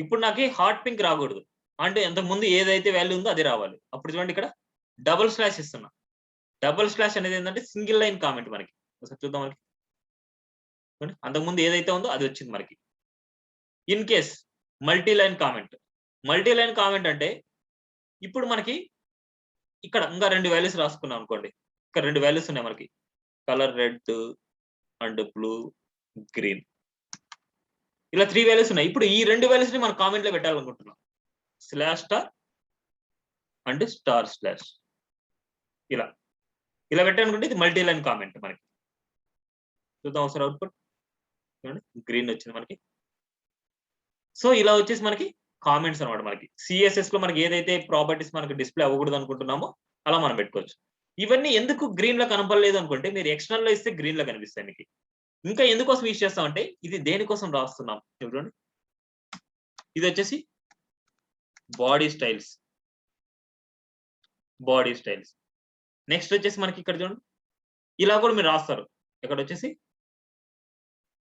ఇప్పుడు నాకు హాట్ పింక్ రాకూడదు, అంటే ఇంతకు ముందు ఏదైతే వాల్యూ ఉందో అదే రావాలి. అప్పుడు చూడండి ఇక్కడ డబుల్ స్లాష్ ఇస్తున్నా. డబుల్ స్లాష్ అనేది ఏంటంటే సింగిల్ లైన్ కామెంట్ మనకి. ఒకసారి చూద్దాం మనకి. అంతకుముందు ఏదైతే ఉందో అది వచ్చింది మనకి. In case multi line comment, multi line comment అంటే ఇప్పుడు మనకి ఇక్కడ ఇంకా 2 వాల్యూస్ రాసుకున్నాం అనుకోండి. ఇక్కడ 2 వాల్యూస్ ఉన్నాయి మనకి, colour red and blue green, ఇలా 3 వాల్యూస్ ఉన్నాయి. ఇప్పుడు ఈ 2 వాల్యూస్ ని మనం కామెంట్ లో పెట్టాలనుకుంటున్నాం. Slash star and star slash, ఇలా ఇలా పెట్టాలనుకుంటే ఇది మల్టీ లైన్ కామెంట్ మనకి. చూద్దాం ఒకసారి అవుట్పుట్. గ్రీన్ వచ్చింది మనకి. సో ఇలా వచ్చేసి మనకి కామెంట్స్ అనమాట. మనకి సిఎస్ఎస్ లో మనకి ఏదైతే ప్రాపర్టీస్ మనకి డిస్ప్లే అవ్వకూడదు అనుకుంటున్నామో అలా మనం పెట్టుకోవచ్చు. ఇవన్నీ ఎందుకు గ్రీన్ లో కనపడలేదు అనుకుంటే, మీరు ఎక్స్టర్నల్ లో ఇస్తే గ్రీన్ లో కనిపిస్తాయి మీకు. ఇంకా ఎందుకోసం యూజ్ చేస్తామంటే ఇది దేనికోసం రాస్తున్నాం చూడండి. ఇది వచ్చేసి body styles, body styles. Next వచ్చేసి మనకి ఇక్కడ చూడండి, ఇలా కూడా మీరు రాస్తారు. ఇక్కడ వచ్చేసి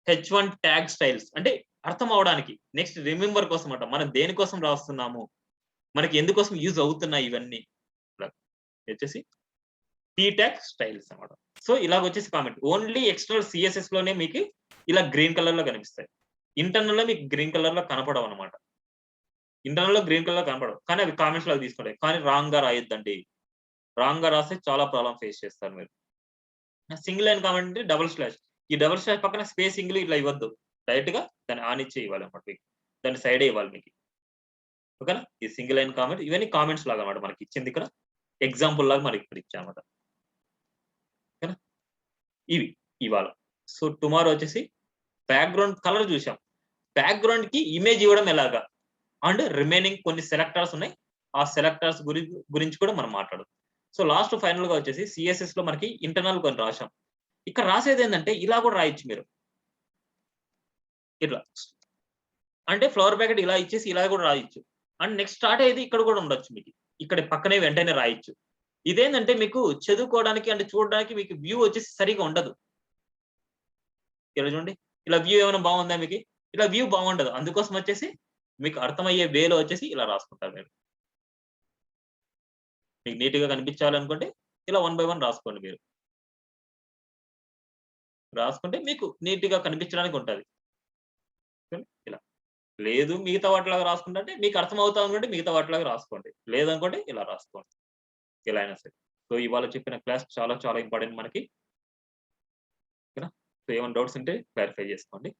H1 ట్యాగ్ స్టైల్స్, అంటే అర్థం అవడానికి. నెక్స్ట్ రిమెంబర్ కోసం అంట, మనం దేనికోసం రాస్తున్నాము, మనకి ఎందుకోసం యూజ్ అవుతున్నాయి ఇవన్నీ. వచ్చేసి P ట్యాగ్ స్టైల్స్ అన్నమాట. సో ఇలాగ వచ్చేసి కామెంట్ ఓన్లీ ఎక్స్టర్నల్ సిఎస్ఎస్ లోనే మీకు ఇలా గ్రీన్ కలర్ లో కనిపిస్తాయి. ఇంటర్నల్ లో మీకు గ్రీన్ కలర్ లో కనపడవు అనమాట. ఇంటర్నల్ లో గ్రీన్ కలర్ లో కనపడవు, కానీ అవి కామెంట్స్ లో తీసుకుంటాయి. కానీ రాంగ్ గా రాయొద్దండి. రాంగ్ గా రాస్తే చాలా ప్రాబ్లం ఫేస్ చేస్తారు మీరు. సింగిల్ లైన్ కామెంట్ అంటే డబుల్ స్లాష్, ఈ డబుల్ స్లాష్ పక్కన స్పేసింగ్ ఇట్లా ఇవ్వద్దు, డైరెక్ట్ గా దాన్ని ఆన్ ఇచ్చే ఇవ్వాలి అనమాట మీకు, దాన్ని సైడే ఇవ్వాలి మీకు. ఓకేనా? ఈ సింగిల్ లైన్ కామెంట్ ఇవన్నీ కామెంట్స్ లాగా అనమాట మనకి ఇచ్చింది. ఇక్కడ ఎగ్జాంపుల్ లాగా మనకి ఇక్కడ ఇచ్చామన్నమాట. ఓకేనా? ఇవి ఇవాళ. సో టుమారో వచ్చేసి బ్యాక్గ్రౌండ్ కలర్ చూసాం, బ్యాక్గ్రౌండ్ కి ఇమేజ్ ఇవ్వడం ఎలాగా, అండ్ రిమైనింగ్ కొన్ని సెలెక్టర్స్ ఉన్నాయి, ఆ సెలెక్టర్స్ గురించి కూడా మనం మాట్లాడదాం. సో లాస్ట్ ఫైనల్ గా వచ్చేసి సిఎస్ఎస్ లో మనకి ఇంటర్నల్ కొన్ని రాసాం. ఇక్కడ రాసేది ఏంటంటే ఇలా కూడా రాయొచ్చు మీరు, ఇట్లా అంటే ఫ్లవర్ ప్యాకెట్ ఇలా ఇచ్చేసి ఇలా కూడా రాయొచ్చు. అండ్ నెక్స్ట్ స్టార్ట్ అయ్యేది ఇక్కడ కూడా ఉండొచ్చు మీకు, ఇక్కడ పక్కనే వెంటనే రాయొచ్చు. ఇదేంటంటే మీకు చదువుకోవడానికి అంటే చూడడానికి మీకు వ్యూ వచ్చేసి సరిగా ఉండదు. ఇలా చూడండి, ఇలా వ్యూ ఏమైనా బాగుందా మీకు? ఇలా వ్యూ బాగుండదు. అందుకోసం వచ్చేసి మీకు అర్థమయ్యే వేలో వచ్చేసి ఇలా రాసుకుంటారు మీరు. మీకు నీట్ గా కనిపించాలనుకుంటే ఇలా 1 by 1 రాసుకోండి మీరు. రాసుకుంటే మీకు నీట్ గా కనిపించడానికి ఉంటది. ఇలా లేదు మిగతా వాటిలాగా రాసుకుంటే మీకు అర్థం అవుతా అనుకుంటే మిగతా వాటిలాగా రాసుకోండి, లేదనుకోండి ఇలా రాసుకోండి, ఎలా అయినా సరే. సో ఇవాళ చెప్పిన క్లాస్ చాలా చాలా ఇంపార్టెంట్ మనకి. ఓకేనా? సో ఏమైనా డౌట్స్ ఉంటే క్లారిఫై చేసుకోండి.